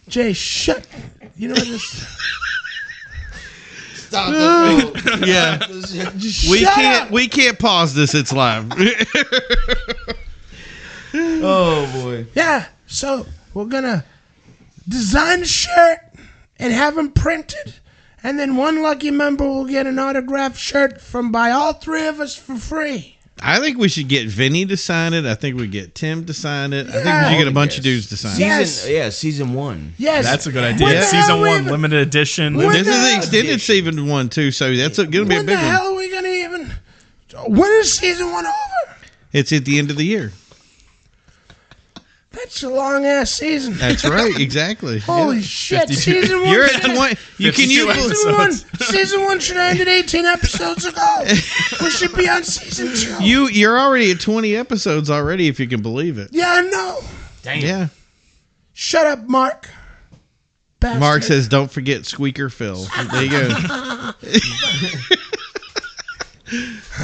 Jay, shut. You know this. Stop Yeah. We can't pause this. It's live. Oh, boy. Yeah, so we're going to design a shirt and have them printed. And then one lucky member will get an autographed shirt by all three of us for free. I think we should get Vinny to sign it. I think we get Tim to sign it. I think we should get a bunch of dudes to sign it. Season 1. Yes. That's a good idea. Season 1, limited edition. This is the extended season 1, too, so that's going to be a big one. When the hell are we going to even... When is season 1 over? It's at the end of the year. That's a long-ass season. That's right, exactly. Holy shit, 52. season 1... You're at 20. Season 1 should have ended 18 episodes ago. We should be on season 2. You're already at 20 episodes already, if you can believe it. Yeah, I know. Damn. Yeah. Shut up, Mark. Bastard. Mark says, don't forget Squeaker Phil. There you go.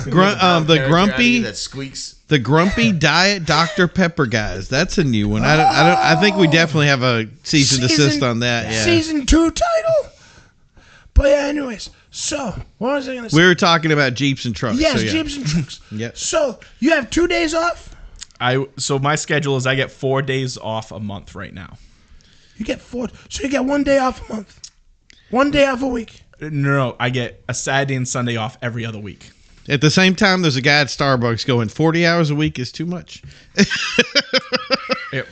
The grumpy that squeaks. The Grumpy Diet Dr. Pepper guys. That's a new one. I think we definitely have a cease and desist on that. Yeah. Season 2 title? But yeah, anyways. So, what was I going to say? We were talking about Jeeps and trucks. Yes, so yeah. Jeeps and trucks. Yep. So, you have 2 days off? So my schedule is I get 4 days off a month right now. You get 4. So you get 1 day off a month. 1 day off a week. No, I get a Saturday and Sunday off every other week. At the same time, there's a guy at Starbucks going, 40 hours a week is too much. Yep.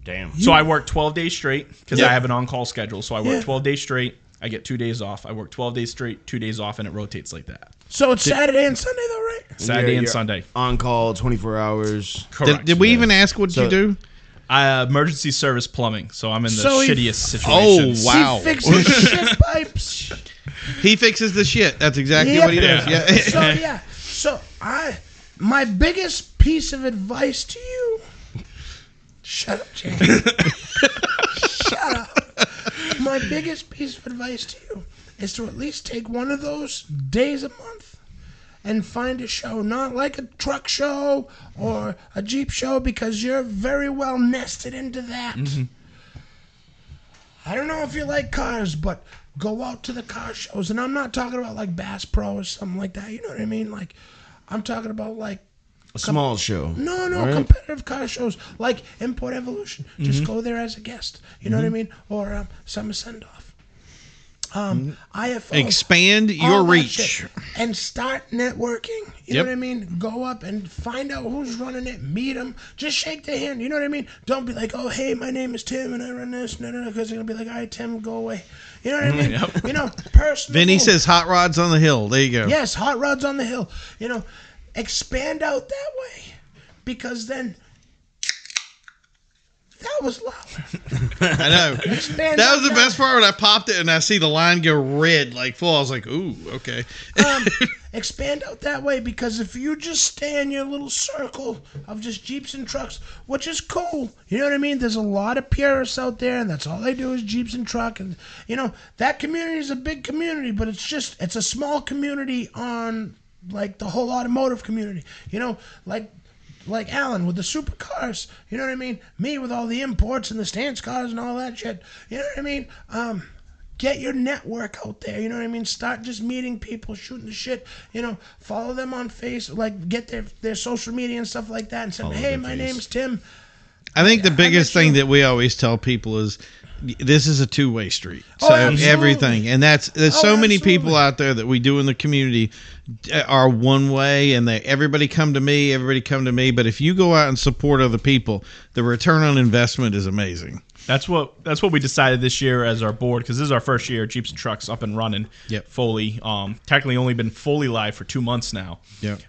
Damn. So I work 12 days straight because Yep. I have an on-call schedule. So I work Yeah. 12 days straight. I get 2 days off. I work 12 days straight, 2 days off, and it rotates like that. So it's Saturday and Sunday, though, right? Saturday and You're Sunday. On call 24 hours. Correct. Did we even ask what you do? Emergency service plumbing. So I'm in the So he- shittiest situation. Oh, wow. He fixes shit pipes. He fixes the shit. That's exactly what he does. Yeah. Yeah. So my biggest piece of advice to you. Shut up, Jay. Shut up. My biggest piece of advice to you is to at least take one of those days a month and find a show, not like a truck show or a Jeep show, because you're very well nested into that. Mm-hmm. I don't know if you like cars, but go out to the car shows. And I'm not talking about like Bass Pro or something like that. You know what I mean? Like, I'm talking about like A small show. No, Right? competitive car shows like Import Evolution. Just go there as a guest. You know what I mean? Or Summer Send-Off. IFO. Expand all your that reach. shit. And start networking. You know Yep. what I mean? Go up and find out who's running it. Meet them. Just shake their hand. You know what I mean? Don't be like, oh, hey, my name is Tim and I run this. No, because they're going to be like, all right, Tim, go away. You know what I mean? Yep. You know, personal. Vinny says hot rods on the hill. There you go. Yes, hot rods on the hill. You know, expand out that way, because then that was loud. I know. Expand That out was the that best part when I popped it and I see the line go red like full. I was like, ooh, okay. Expand out that way, because if you just stay in your little circle of just Jeeps and trucks, which is cool, you know what I mean? There's a lot of purists out there, and that's all they do is Jeeps and truck, and you know that community is a big community, but it's a small community on like the whole automotive community. You know, like Alan with the supercars. You know what I mean? Me with all the imports and the stance cars and all that shit. You know what I mean? Get your network out there. You know what I mean? Start just meeting people, shooting the shit. You know, follow them on Facebook, like get their social media and stuff like that, and say, hey, my name's Tim. I think the biggest thing that we always tell people is this is a two-way street. So absolutely. everything, and there's so many people absolutely. out there that we do in the community are one way, and everybody come to me. But if you go out and support other people, the return on investment is amazing. That's what we decided this year as our board, because this is our first year Jeeps and Trucks up and running fully. Technically only been fully live for 2 months now. Yep.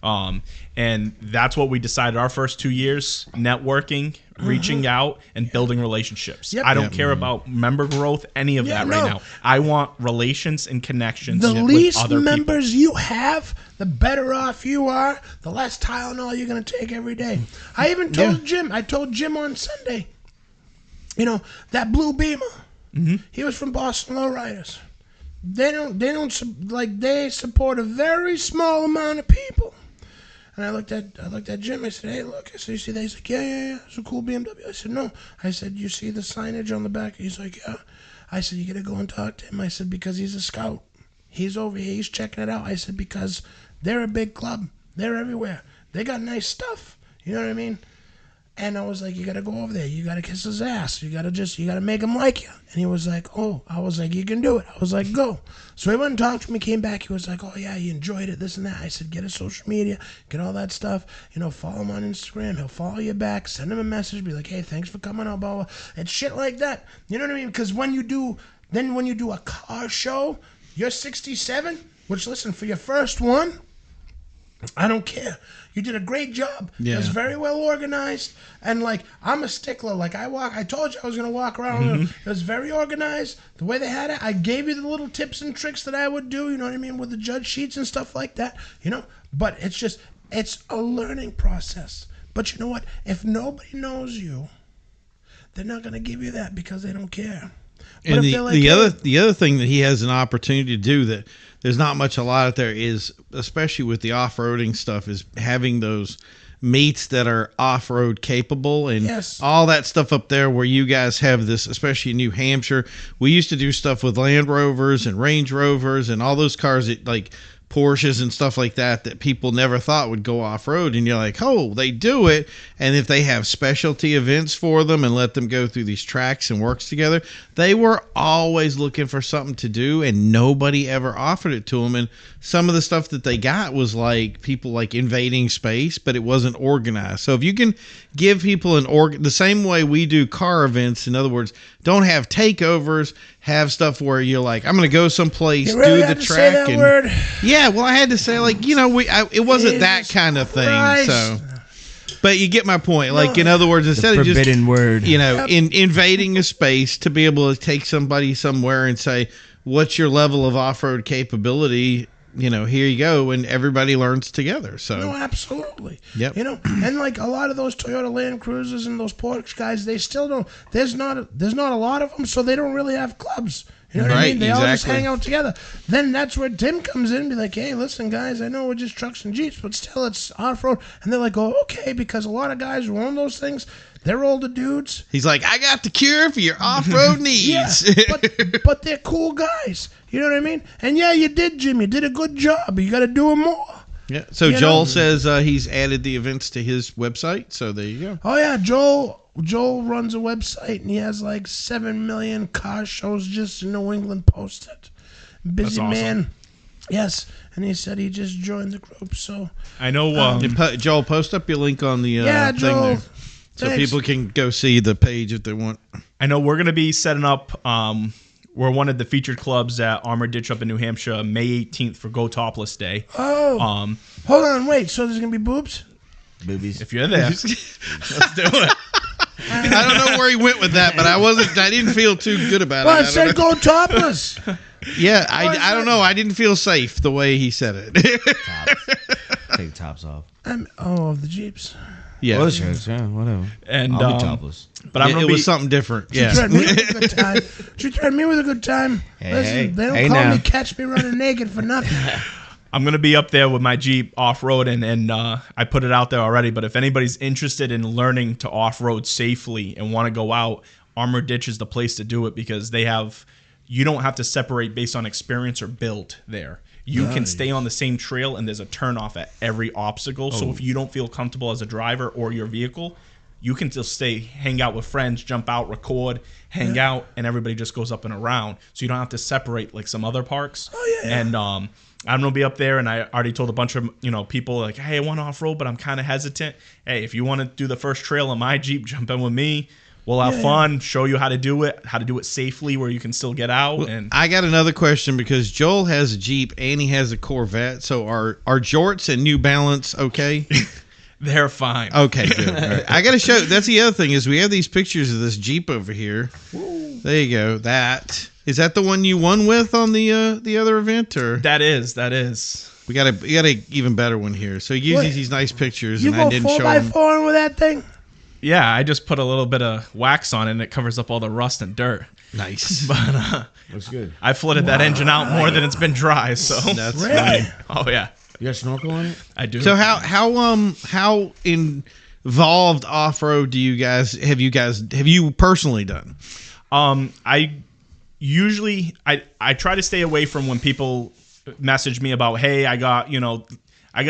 And that's what we decided our first 2 years: networking, reaching out, and building relationships. Yep. I don't care about member growth, any of that right now. I want relations and connections The with least other members you have, the better off you are, the less Tylenol you're going to take every day. I even told Jim, on Sunday, you know, that blue Beamer, He was from Boston Lowriders. They support a very small amount of people. And I looked at Jim. I said, "Hey, look." I said, "You see that?" He's like, "Yeah. It's a cool BMW." I said, "No." I said, "You see the signage on the back?" He's like, "Yeah." I said, "You gotta go and talk to him." I said, "Because he's a scout. He's over here. He's checking it out." I said, "Because they're a big club. They're everywhere. They got nice stuff. You know what I mean?" And I was like, "You gotta go over there. You gotta kiss his ass. You gotta make him like you." And he was like, "Oh." I was like, "You can do it." I was like, "Go." So he went and talked to me, came back. He was like, "Oh yeah, he enjoyed it, this and that." I said, "Get his social media, get all that stuff. Follow him on Instagram. He'll follow you back. Send him a message. Be like, hey, thanks for coming out, blah, blah." And shit like that. You know what I mean? Because when you do a car show, you're 67, which, listen, for your first one, I don't care. You did a great job. Yeah. It was very well organized. And, I'm a stickler. I told you I was going to walk around. It was very organized. The way they had it, I gave you the little tips and tricks that I would do, you know what I mean, with the judge sheets and stuff like that, But it's a learning process. But you know what? If nobody knows you, they're not going to give you that because they don't care. And the other thing that he has an opportunity to do that there's not much a lot out there is, especially with the off-roading stuff, is having those meets that are off-road capable and all that stuff up there where you guys have this, especially in New Hampshire. We used to do stuff with Land Rovers and Range Rovers and all those cars that Porsches and stuff like that people never thought would go off-road, and you're like, oh, they do it. And if they have specialty events for them and let them go through these tracks and works together, they were always looking for something to do, and nobody ever offered it to them. And some of the stuff that they got was people invading space, but it wasn't organized. So if you can give people the same way we do car events, in other words, don't have takeovers, have stuff where you're like, I'm going to go someplace, really do the track. Word? Yeah, well, I had to say, it wasn't that kind of thing. Christ. So, but you get my point. In other words, instead of just forbidden word, invading a space, to be able to take somebody somewhere and say, what's your level of off-road capability? Here you go, and everybody learns together. So no, absolutely. Yep. And a lot of those Toyota Land Cruisers and those Porsche guys, they still don't. There's not a lot of them, so they don't really have clubs. You know what I mean? They all just hang out together. Then that's where Tim comes in and be like, hey, listen, guys, I know we're just trucks and Jeeps, but still it's off-road. And they're like, oh, okay, because a lot of guys who own those things, they're older dudes. He's like, I got the cure for your off-road needs. Yeah, but they're cool guys. You know what I mean? And yeah, you did, Jim. You did a good job. You got to do it more. Yeah. So Joel says he's added the events to his website. So there you go. Oh, yeah. Joel runs a website, and he has 7 million car shows just in New England posted. Busy man. Yes. And he said he just joined the group. So I know. Joel, post up your link on the thing Joel, there. So people can go see the page if they want. I know we're going to be setting up. We're one of the featured clubs at Armored Ditch up in New Hampshire, May 18th for Go Topless Day. Oh. Hold on, wait. So there's going to be boobs? Boobies. If you're there, let's do it. I don't know where he went with that, but I didn't feel too good about it. Well, I said go topless. Yeah, I don't know. I didn't feel safe the way he said it. Take the tops off. Of the Jeeps. Yeah. Well, shirts, yeah, whatever. And I'll be topless. But I'm it was something different. Yeah. She threatened me with a good time. She threatened me with a good time. Listen, they don't call me catch me running naked for nothing. I'm going to be up there with my Jeep off-road, and I put it out there already, but if anybody's interested in learning to off-road safely and want to go out, Armored Ditch is the place to do it because you don't have to separate based on experience or build there. You can stay on the same trail, and there's a turnoff at every obstacle. So if you don't feel comfortable as a driver or your vehicle, you can just hang out with friends, jump out, record, hang out, and everybody just goes up and around. So you don't have to separate like some other parks. Oh, yeah. And I'm gonna be up there, and I already told a bunch of people like, hey, I want to off road, but I'm kind of hesitant. Hey, if you want to do the first trail on my Jeep, jump in with me. We'll have fun, show you how to do it safely where you can still get out. Well, and I got another question because Joel has a Jeep and he has a Corvette. So are jorts and New Balance okay? They're fine. Okay, good. Right. I got to show. That's the other thing is we have these pictures of this Jeep over here. Woo. There you go. Is that the one you won with on the other event, or that is. We got a even better one here. So he uses these nice pictures, you and I didn't show him. You go 4x4 with that thing? Yeah, I just put a little bit of wax on it and it covers up all the rust and dirt. Nice. But Looks good. I flooded that engine out more than it's been dry, so That's Really? funny. oh yeah, You got snorkel on it? I do. So how involved off-road have you personally done? I usually I try to stay away from when people message me about, hey, I got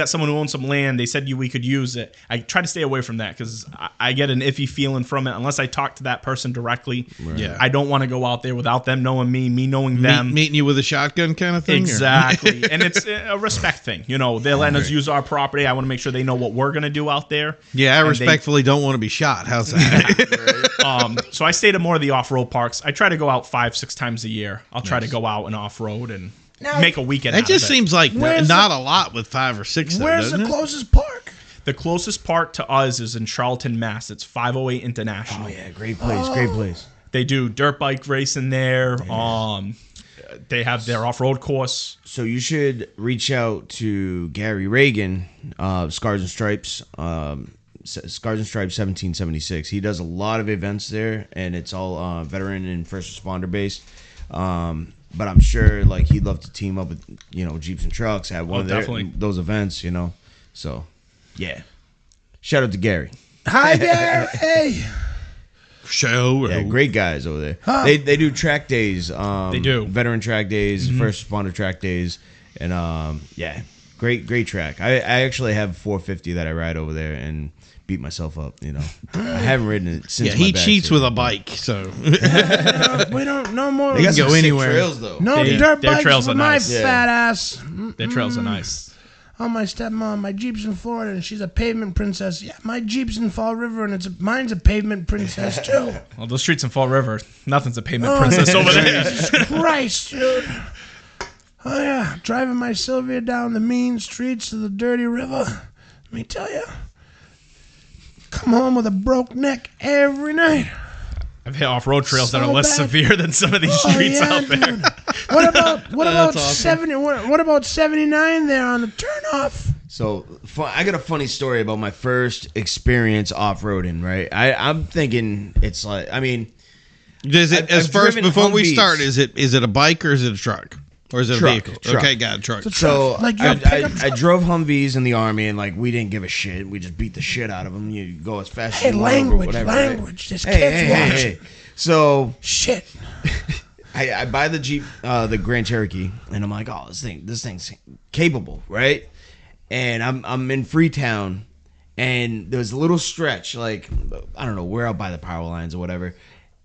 someone who owns some land. They said we could use it. I try to stay away from that because I get an iffy feeling from it unless I talk to that person directly. Right. Yeah. I don't want to go out there without them knowing me knowing them. Meeting you with a shotgun kind of thing? Exactly. And it's a respect thing. They're letting us use our property. I want to make sure they know what we're going to do out there. Yeah, I respectfully don't want to be shot. How's that? So I stay to more of the off-road parks. I try to go out 5-6 times a year. I'll try to go out and off-road and make a weekend That out just of it. seems like Where's not a lot with 5 or 6. Where's though, the doesn't it? closest park? The closest park to us is in Charlton, Mass. It's 508 International. Oh yeah, great place, great place. They do dirt bike racing there. They have their off-road course. So you should reach out to Gary Reagan, Scars and Stripes, Scars and Stripes 1776. He does a lot of events there, and it's all veteran and first responder based. But I'm sure he'd love to team up with Jeeps and Trucks, have one of those events, So yeah, shout out to Gary. Hi, Gary. Hey. Show. Yeah, great guys over there. They do track days. They do veteran track days, first responder track days, and yeah, great track. I actually have 450 that I ride over there and beat myself up. I haven't ridden it since. Yeah, he cheats with a bike, so We don't no more. They got go some sick anywhere. trails though. No They- dirt their bikes trails for are my nice. fat ass. Their trails are nice. Oh, my stepmom, my Jeep's in Florida, and she's a pavement princess. Yeah, my Jeep's in Fall River, and mine's a pavement princess too. Well, those streets in Fall River, nothing's a pavement princess over there. Jesus Christ, dude. Oh yeah, driving my Sylvia down the mean streets of the dirty river. Let me tell you, come home with a broke neck every night. I've hit off-road trails that So are less bad. severe than some of these streets out there. Dude. What about That's awesome. 70? What about 79 there on the turnoff? So I got a funny story about my first experience off-roading. Right, I'm thinking it's like does it I've driven before we Humvees. start? Is it a bike or is it a truck or is it Truck, a vehicle? truck. Okay, got it, truck. So Like your pickup I truck? drove Humvees in the Army, and we didn't give a shit. We just beat the shit out of them. You go as fast Hey, as you want, or language, whatever, right? language. This Hey, kid's hey, watching. hey. So Shit. I buy the Jeep, the Grand Cherokee, and I'm like, oh, this thing's capable, right? And I'm in Freetown, and there's a little stretch, I don't know, we're out by the power lines or whatever,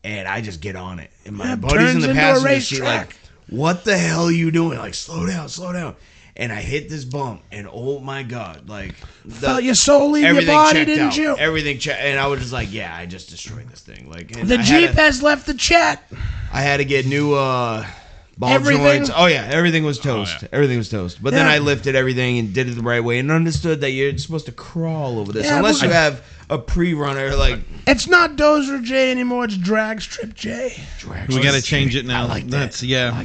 and I just get on it, and my Yeah, buddy's in turns the into a passenger seat, racetrack. what the hell are you doing? Slow down. And I hit this bump, and oh my god, Felt your soul leave your everything body, checked didn't out. you? Everything checked, and I was just like, yeah, I just destroyed this thing. And The I had Jeep to- has left the chat. I had to get new ball Everything? joints. Oh yeah, everything was toast. yeah. Everything was toast. But then Yeah. I lifted everything and did it the right way and understood that you're supposed to crawl over this Yeah, unless but- you have a pre-runner It's not Dozer Jay anymore. It's Drag Strip Jay. We got to change it now. I like that. That's yeah.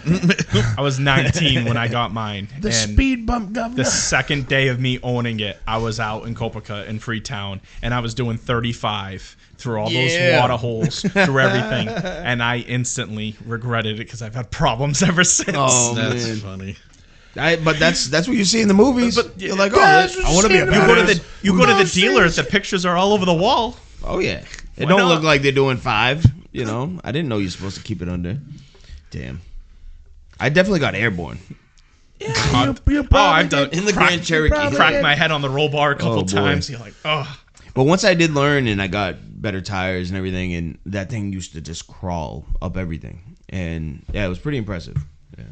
I was 19 when I got mine. The and speed bump governor. the second day of me owning it, I was out in Copaca in Freetown, and I was doing 35 through all those Yeah. water holes, through everything, and I instantly regretted it because I've had problems ever since. Oh, That's man. funny. But that's what you see in the movies. But- You're like, Yeah, that's what I you want to see be a in the You go to badass. the you go to the Those dealer, things- the pictures are all over the wall. Oh yeah, it Why don't not? look like they're doing 5. I didn't know you're supposed to keep it under. Damn, I definitely got airborne. Yeah, you I've probably done did. In the crack- Grand Cherokee. probably- Cracked my head on the roll bar a couple Oh, boy. times. You're like, oh. But once I did learn and I got better tires and everything, and that thing used to just crawl up everything, and yeah, it was pretty impressive. Yeah.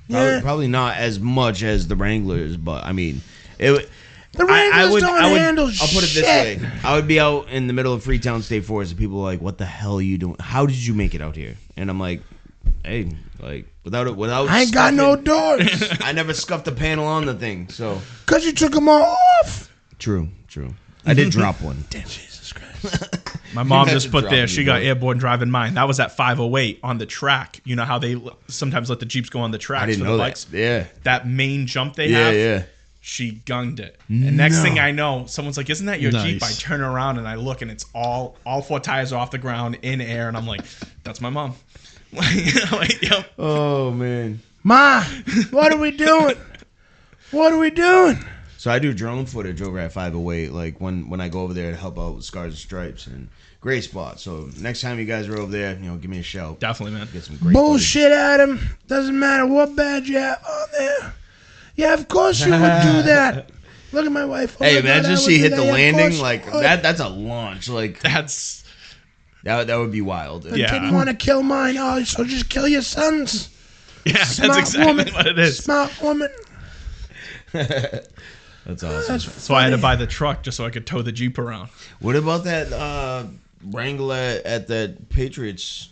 Yeah. Probably not as much as the Wranglers, but I mean, it. The Wranglers don't handle I'll put it this shit. way: I would be out in the middle of Freetown State Forest, and people are like, "What the hell are you doing? How did you make it out here?" And I'm like, "Hey, without I ain't got no scuffing- doors. I never scuffed a panel on the thing." So Because you took them all off. true. I did drop one. Jesus Christ. My mom Imagine just put there, dropping she you, got bro. airborne driving mine. That was at 508 on the track. You know how they sometimes let the Jeeps go on the tracks I didn't for know the that. bikes? Yeah. That main jump they Yeah, have. yeah. She gunged it. And next thing I know, someone's like, "Isn't that your Jeep?" I turn around and I look, and it's all 4 tires are off the ground in air, and I'm like, "That's my mom." Yep. Oh man, Ma, what are we doing? What are we doing? So I do drone footage over at 508, like when I go over there to help out with Scars and Stripes, and great spot. So next time you guys are over there, give me a shout. Definitely, man. Get some great bullshit, Adam. Doesn't matter what badge you have on there. Yeah, of course you would do that. Look at my wife. Oh, hey, my God, imagine she hit the landing like that's a launch. Like That's that would be wild. Yeah. Didn't want to kill mine. Oh, so just kill your sons. yeah, Smart that's exactly woman. what it is. Smart woman. That's awesome. That's why I had to buy the truck just so I could tow the Jeep around. What about that Wrangler at that Patriots?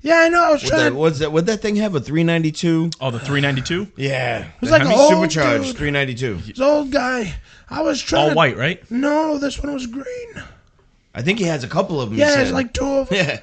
Yeah, I know. I was trying. What'd that thing have? A 392? Oh, the 392? Yeah, it was like an old supercharged dude. 392. This old guy. I was trying. All white, right? No, this one was green. I think he has a couple of them. Yeah, it's like 2 of them. Yeah.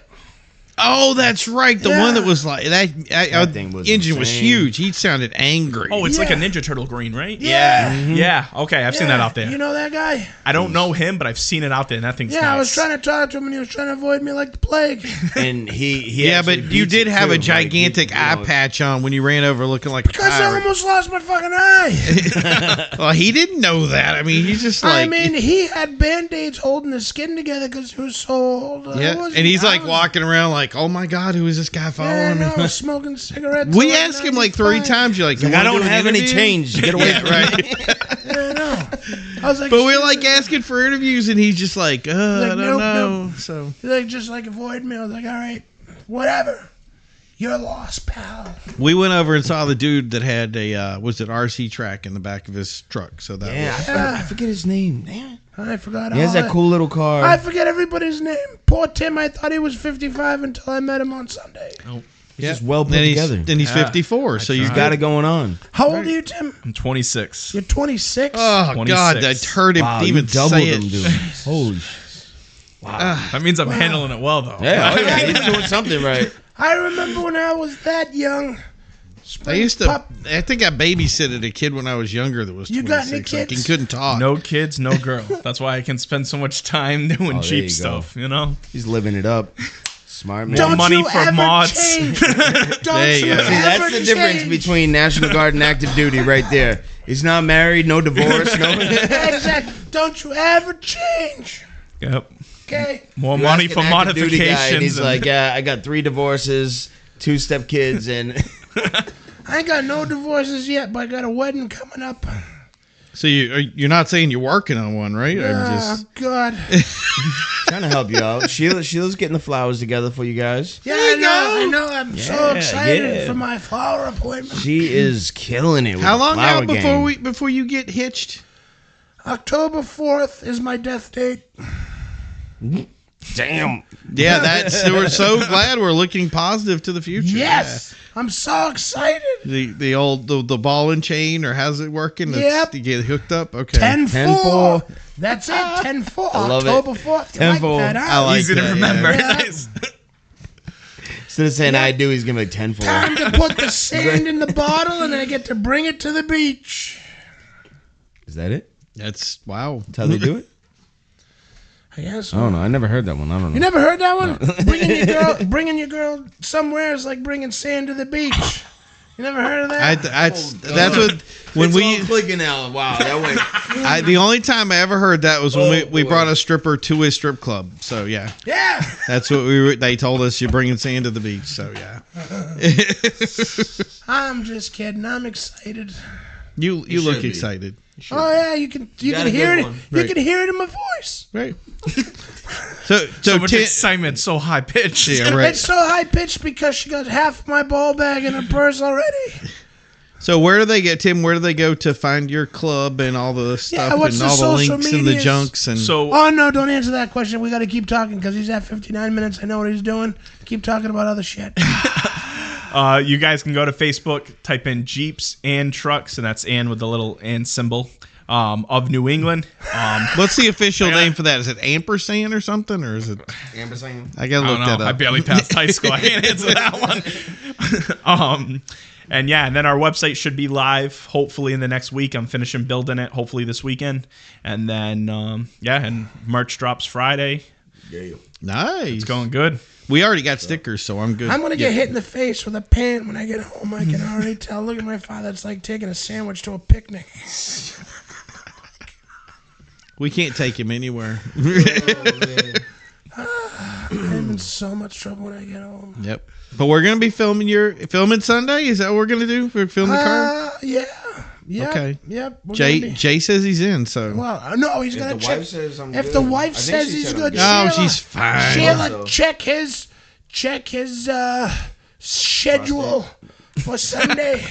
Oh, that's right. The one that was like that thing was engine was insane. huge. He sounded angry. Oh, it's like a Yeah. Ninja Turtle green, right? Yeah. Yeah, okay, I've seen that out there. You know that guy? I don't know him, but I've seen it out there, and that thing's Yeah, nice. I was trying to talk to him, and he was trying to avoid me like the plague. And he yeah, actually but you beats did it have too. a gigantic Like, eye patch on when you ran over looking like Because a I pirate. almost lost my fucking eye. Well, he didn't know that. I mean, he's just like... I mean, he had Band-Aids holding his skin together because he was so old. yeah, and he's like walking around like, oh my God, who is this guy following Yeah, me? no, smoking cigarettes. We till asked him like 3 95. times. You're like, you I wanna don't do an have any interview? change. Get away Yeah, from right. me. Yeah, I know. I was like, But we're "Shit." like asking for interviews, and he's just like, I don't nope, know. nope. So He's like, just like avoid me. I was like, all right, whatever. You're lost, pal. we went over and saw the dude that had a was it RC track in the back of his truck. So that Yeah, was, I forget his name. Damn. I forgot. He has all that cool little car. I forget everybody's name. Poor Tim. I thought he was 55 until I met him on Sunday. yeah. just well put then together. Then he's 54. So He's you've got it going on. How old are you, Tim? I'm 26. You're 26. Oh 26. God, I heard him Wow, even you doubled say him, it. dude. Holy shit. That means I'm handling it well, though. Yeah, oh yeah, he's doing something right. I remember when I was that young. I used to. I think I babysitted a kid when I was younger that was 26. You got any Like, kids? he couldn't talk. No kids, no girl. That's why I can spend so much time doing there cheap you go. stuff, you know? He's living it up. Smart man. Don't money you for ever mods. change. Don't There you you go. ever See, that's the difference change. between National Guard and active duty right there. He's not married, no divorce, no. Exactly. Don't you ever change. Yep. Okay? More You money ask for an active duty guy, modifications. and he's and- like, yeah, I got 3 divorces, 2 step-kids, and I ain't got no divorces yet, but I got a wedding coming up. So you're not saying you're working on one, right? Or Oh, just God. trying to help you out. Sheila's getting the flowers together for you guys. Yeah, I know. I'm so Yeah, excited yeah. for my flower appointment. She is killing it with how the long flower out game. before you get hitched? October 4th is my death date. Damn. Yeah, we're so glad we're looking positive to the future. Yes. I'm so excited. Yeah. The old the ball and chain, or how's it working? Yep. To get hooked up. Okay. 10-4. That's it. 10-4. I love it. October 4th. You 10-4. Like that, huh? I like Easy to that, remember. yeah. Nice. Instead of saying I do, he's going to be like 10-4. Time to put the sand in the bottle, and I get to bring it to the beach. Is that it? That's wow. That's how they do it? I guess. I don't know. I never heard that one. I don't know. You never heard that one? Bringing your girl somewhere is like bringing sand to the beach. You never heard of that? That's what when It's we all clicking out. Wow, that went. the only time I ever heard that was when Oh, we boy. brought a stripper to a strip club. So yeah, Yeah. that's what they told us. You're bringing sand to the beach. So yeah, I'm just kidding. I'm excited. you should look be. excited. Oh yeah, you can got a hear good it. one. You Right. can hear it in my voice. Right. So So much Tim, excitement, so high pitched. yeah, right. It's so high pitched because she got half my ball bag in her purse already. So where do they get Tim? Where do they go to find your club and all the stuff what's and the all the social links and the medias? junks and So Oh no, don't answer that question. We got to keep talking because he's at 59 minutes. I know what he's doing. Keep talking about other shit. you guys can go to Facebook, type in Jeeps and Trucks, and that's and with the little and symbol of New England. what's the official name for that? Is it ampersand or something, or is it? Ampersand. I gotta I look don't know. that I up. barely passed high school. I can't answer that one. And then our website should be live hopefully in the next week. I'm finishing building it hopefully this weekend. And then, and merch drops Friday. Yeah. Nice. It's going good. We already got stickers, so I'm good. I'm going to get hit in the face with a pan when I get home. I can already tell. Look at my father. It's like taking a sandwich to a picnic. We can't take him anywhere. I'm in so much trouble when I get home. Yep. But we're going to be filming Sunday? Is that what we're going to do? We're filming the car? Yeah. Okay. Yep. Jay says he's in, so. Well, no, he's going to check. If the wife says he's good, oh, she's fine. Sheila, check his schedule for Sunday.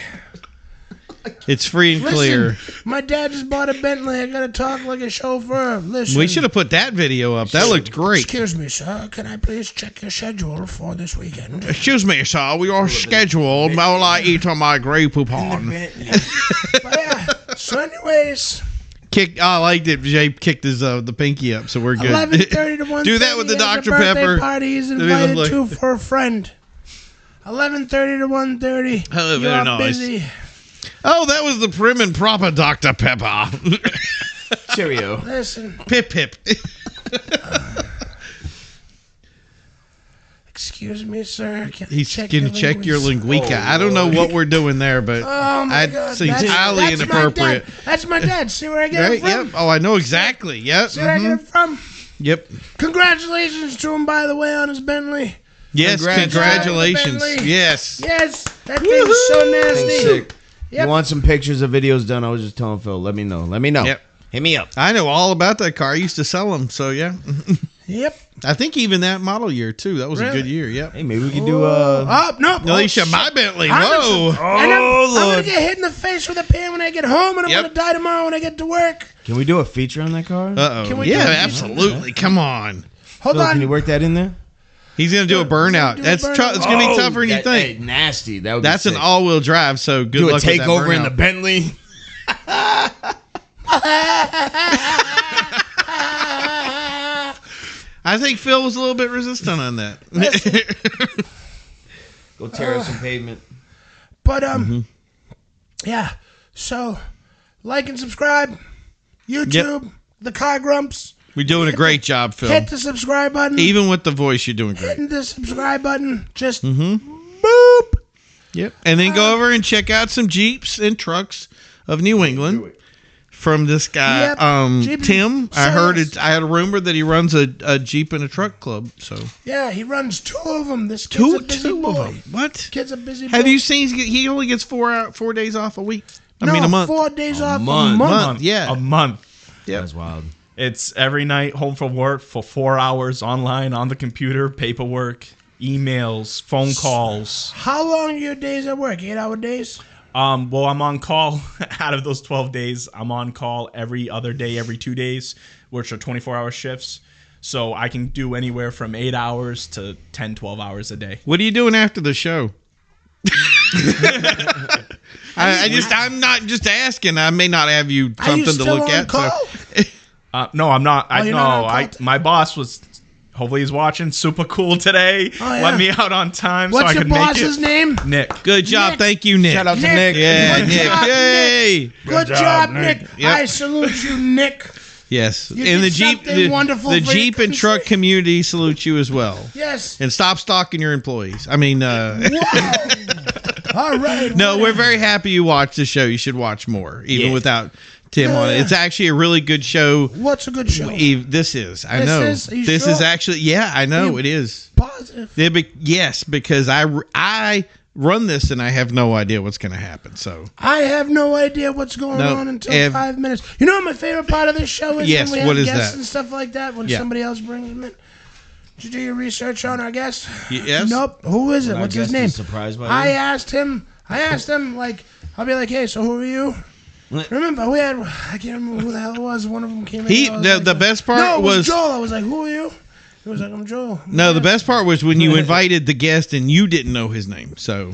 It's free and clear. My dad just bought a Bentley. I got to talk like a chauffeur. Listen. We should have put that video up. That looked great. Excuse me, sir. Can I please check your schedule for this weekend? Excuse me, sir. We are scheduled while I eat on my Grey Poupon. So anyways. I liked it. Jay kicked his the pinky up, so we're good. 11:30 to 1:30. Do that with the Dr. Pepper party he's invited to for a friend. 11:30 to 1:30. Oh, very nice. Busy. Oh, that was the prim and proper Dr. Pepper. Cheerio. Listen. Pip pip. Excuse me, sir. He's going to check your linguica. I don't know what we're doing there, but it seems highly inappropriate. That's my dad. See where I get it from? Yep. Oh, I know exactly. Yep. See where I get it from? Yep. Congratulations to him, by the way, on his Bentley. Yes, congratulations. Yes. Yes, that thing's so nasty. Sick. Yep. You want some pictures or videos done? I was just telling Phil. Let me know. Yep. Hit me up. I know all about that car. I used to sell them, so yeah. Yep. I think even that model year, too. That was a good year. Yep. Hey, maybe we can do no. Alicia, my Bentley. Whoa. I'm going to get hit in the face with a pan when I get home, and I'm going to die tomorrow when I get to work. Can we do a feature on that car? Uh-oh. Yeah, absolutely. Come on. Hold on. Can you work that in there? He's going to do a burnout. It's going to be tougher than you think. Hey, nasty. That's an all-wheel drive, so good luck with that burnout. Do a takeover in the Bentley. I think Phil was a little bit resistant on that. Go tear up some pavement. But, yeah. So, like and subscribe. YouTube, the Car Grumps. We're doing a great job, Phil. Hit the subscribe button. Even with the voice, you're doing great. Hit the subscribe button. Just boop. Yep. And then go over and check out some Jeeps and trucks of New England from this guy, Tim. I heard it. I had a rumor that he runs a Jeep and a truck club. So yeah, he runs 2 of them. This kid's a busy boy. Of them. What? Kid's a busy boy. Have you seen? He only gets 4 days off a week. I mean, a month. 4 days off a month. Yeah, a month. Yeah, that's wild. It's every night home from work for 4 hours online on the computer, paperwork, emails, phone calls. How long are your days at work? 8-hour days? Well, I'm on call. Out of those 12 days, I'm on call every other day, every 2 days, which are 24-hour shifts. So I can do anywhere from 8 hours to 10, 12 hours a day. What are you doing after the show? I'm not just asking. I may not have you something to look at. So. No, I'm not. My boss was. Hopefully he's watching. Super cool today. Oh, yeah. Let me out on time so I could make it. What's your boss's name? Nick. Good job. Nick. Thank you, Nick. Shout out to Nick. Yeah, Good Nick. job, Yay. Good job, Nick. Yep. I salute you, Nick. Yes. You and did the Jeep, wonderful the for Jeep your and truck country. community salutes you as well. Yes. And stop stalking your employees. I mean, Wow. All right. No, we're very happy you watched the show. You should watch more, even without Tim on it. It's actually a really good show. What's a good show? This is. I know. Is? Are you this sure? is actually. Yeah, I know it is. Positive. Yes, because I run this and I have no idea what's going to happen. So I have no idea what's going on until 5 minutes. You know what my favorite part of this show is? Yes, when we what have is guests that? and stuff like that. When somebody else brings them in. Did you do your research on our guest? Yes. Nope. Who is it? What's his name? Surprised by I asked him, like, I'll be like, hey, so who are you? Remember, we had, I can't remember who the hell it was. One of them came in. The best part was Joel. I was like, who are you? He was like, I'm Joel. No, the best part was when you invited the guest and you didn't know his name. So.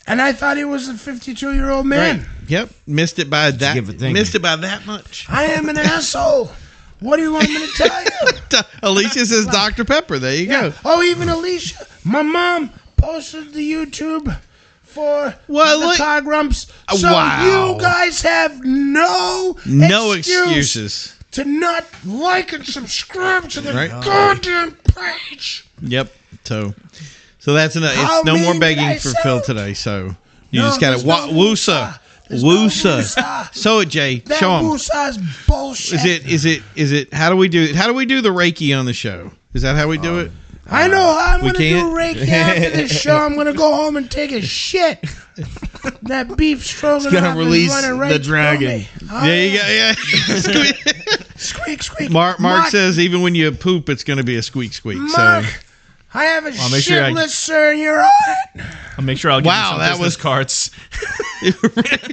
And I thought he was a 52-year-old man. Right. Yep. Missed it by that. Missed it by that much. I am an asshole. What do you want me to tell you? Alicia says Dr. Pepper. There you go. Oh, even Alicia. My mom posted the YouTube for Well, the look- Car Grumps. So Wow. you guys have no excuses. to not like and subscribe to the Right. goddamn page. Yep. So that's enough. How It's no more mean begging did I for Phil sound? today. So you No, just got to there's no woosa, There's no woosa. woosah. So it, Jay. That Show him. woosah's bullshit. Is it? How do we do the Reiki on the show? Is that how we do it? I know how I'm We going to do can't? Reiki after this show. I'm going to go home and take a shit. That beef stroganoff gonna release is running right the dragon. through me. Oh, There you go. Yeah. Squeak, squeak. Mark says even when you poop, it's going to be a squeak squeak. Mark, So I have a I'll make sure shitless, sir, and you're on it. I'll make sure I'll give Wow, you some that business was- cards.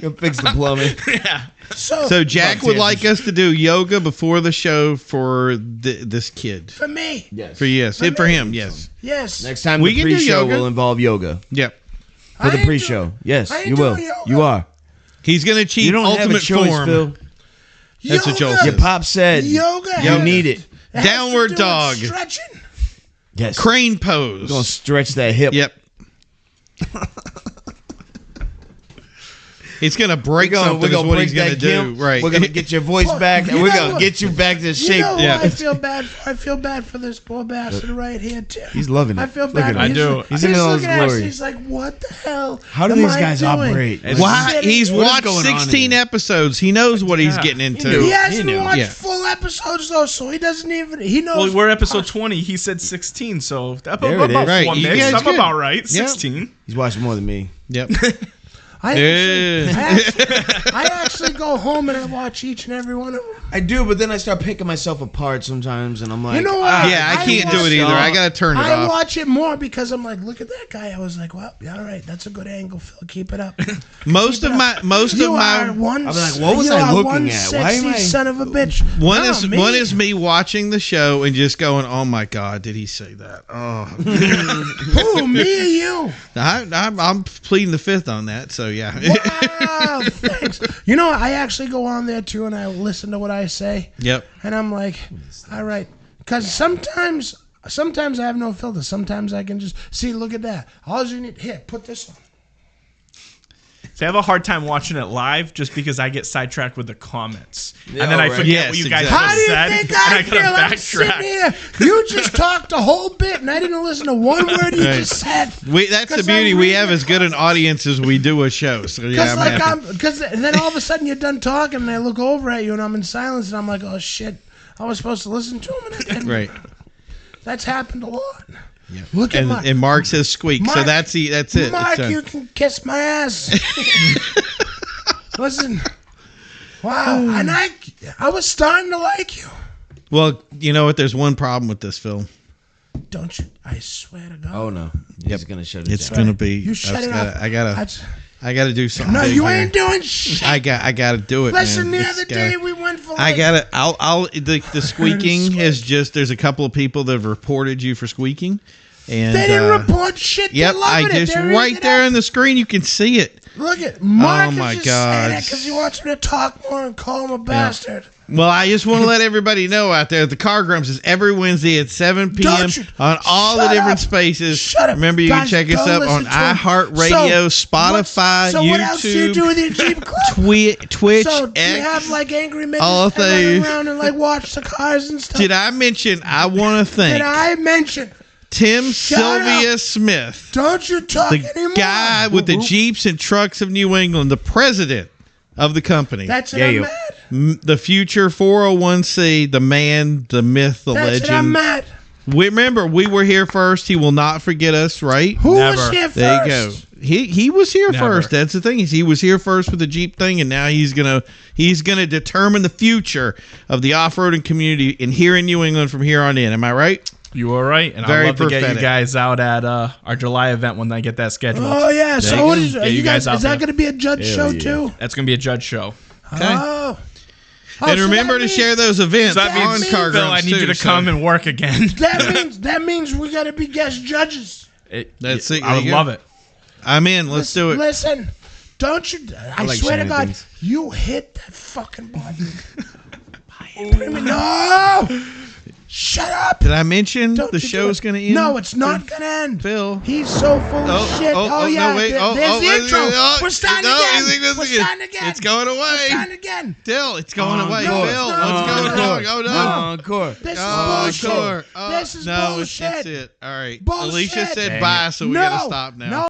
Go fix the plumbing. Yeah. so Jack would like us to do yoga before the show for this kid. For me. Yes. For him. Yes. Yes. Next time We the can do pre-show yoga. will involve yoga. Yep. For the I ain't pre-show. doing- Yes, I ain't you will. doing yoga. You are. He's going to achieve You don't have ultimate a choice, form. Phil. That's what Joel Yoga. said. Your pop said Yoga. you has- need it. it has to Downward do with dog. Stretching. Yes. Crane pose. We're going to stretch that hip. Yep. He's going to break something We're is gonna what break he's going to that do. gimp. Right. We're going to get your voice Well, back, and you we're know going to what? get you back to You shape. know Yeah. what I feel bad for? I feel bad for this poor bastard right here, too. He's loving it. I feel Look bad. at him. I do. He's He's in all his looking at us. glory. He's like, what the hell? How do am these I guys doing? operate? Why? He's What is watched going on 16 here? episodes. He knows what he's Yeah. getting He into. knew. He hasn't knew. watched Yeah. full episodes though, so he doesn't even. He knows. Well, we're episode 20. He said 16, so that's There it about is. Right, one you mix. guys I'm good. about right. Yeah. 16. He's watching more than me. Yep. I actually go home and I watch each and every one of them. I do, but then I start picking myself apart sometimes, and I'm like, You know what? Yeah, I can't do watch- it either. I got to turn it I off. watch it more because I'm like, look at that guy. I was like, well, all right, that's a good angle, Phil. Keep it up. Most of my You are one. I'll be like, what was you I are looking one at? Why am sexy I- son of a bitch. one No, is me. one is me watching the show and just going, "Oh my God, did he say that?" Oh, Who, me or you? I'm pleading the fifth on that. So yeah. Wow, thanks. You know, I actually go on there too and I listen to what I say. Yep. And I'm like, all right. Because sometimes I have no filter. Sometimes I can just, see, look at that. All you need, here, put this on. So I have a hard time watching it live just because I get sidetracked with the comments. Yeah, and then I right. forget Yes, what you guys exactly. How do just you said. think and I I feel? gotta I'm sitting backtrack. here. You just talked a whole bit and I didn't listen to one word you Right. just said. That's the 'Cause beauty. I'm We reading have the as good an audience as we do a show. So yeah, Because then all of a sudden you're done talking and I look over at you and I'm in silence and I'm like, oh shit, I was supposed to listen to him. And I didn't. right. That's happened a lot. Look at Mark. And Mark says squeak. So Mark- that's it. Mark, So- you can kiss my ass. Listen. Wow. And I was starting to like you. well, you know what? There's one problem with this, Phil. Don't you? I swear to God. oh no, he's gonna shut it It's down. gonna be. You shut it off. I gotta do something. No, big you here. ain't doing shit. I gotta do it. Listen, man. the It's other gotta- day we went for I like, gotta. The squeaking is just. There's a couple of people that have reported you for squeaking, and they didn't report shit. Yep, They're loving I it. just They're right eating it there up. on the screen. You can see it. Look at Mark. Oh, my is just God. saying that because he wants me to talk more and call him a bastard. Well, I just want to let everybody know out there, the Car Grumps is every Wednesday at 7 p.m. Don't you- on all the Shut different up. spaces. Shut up. Remember, you Guys, can check us don't up on listen to him. iHeartRadio, So, Spotify, so what else do you do YouTube, with your Jeep Club? Twitch, So do you X. have like angry men all that run things. around and like watch the cars and stuff? Did I mention I want to Did thank I mention? Tim Shut Sylvia Smith, Don't you talk the anymore? guy with the Jeeps and trucks of New England, the president of the company. That's it. Yeah, I'm you- mad. The future 401c, the man, the myth, the That's it. I'm legend. mad. Remember, we were here first. He will not forget us, right? Who Never. was here first? There you go. He was here Never. first. That's the thing. He was here first with the Jeep thing, and now he's gonna determine the future of the off-roading community in here in New England from here on in. Am I right? You were right, and Very I'd love to get prophetic. you guys out at our July event when I get that scheduled. Oh yeah. So you what go. is? Get You you guys? guys out Is that there. going to be a judge show yeah. too? That's gonna be a judge show. Okay. Oh. And so remember that to means- share those events So that on means, Car Phil, I Grumps need you too, to so- come and work again. That means we got to be guest judges. That's it. I There would you go. love it. I'm in. Let's do it. Listen, don't you? I like swear to shiny God, things. you hit that fucking button. No. Shut up. Did I mention Don't the you do show's it. going to end? No, it's not going to end. Phil. He's so full of shit. Yeah. No, wait. There's the intro. We're starting again. We're starting again. It's going away. We're starting again. Phil, it's going away. No, Phil, it's not. what's going on? Oh, no. Encore. This is bullshit. Encore. This is no, bullshit. That's it. All right. Bullshit. Alicia said bye, so we got to stop now. No.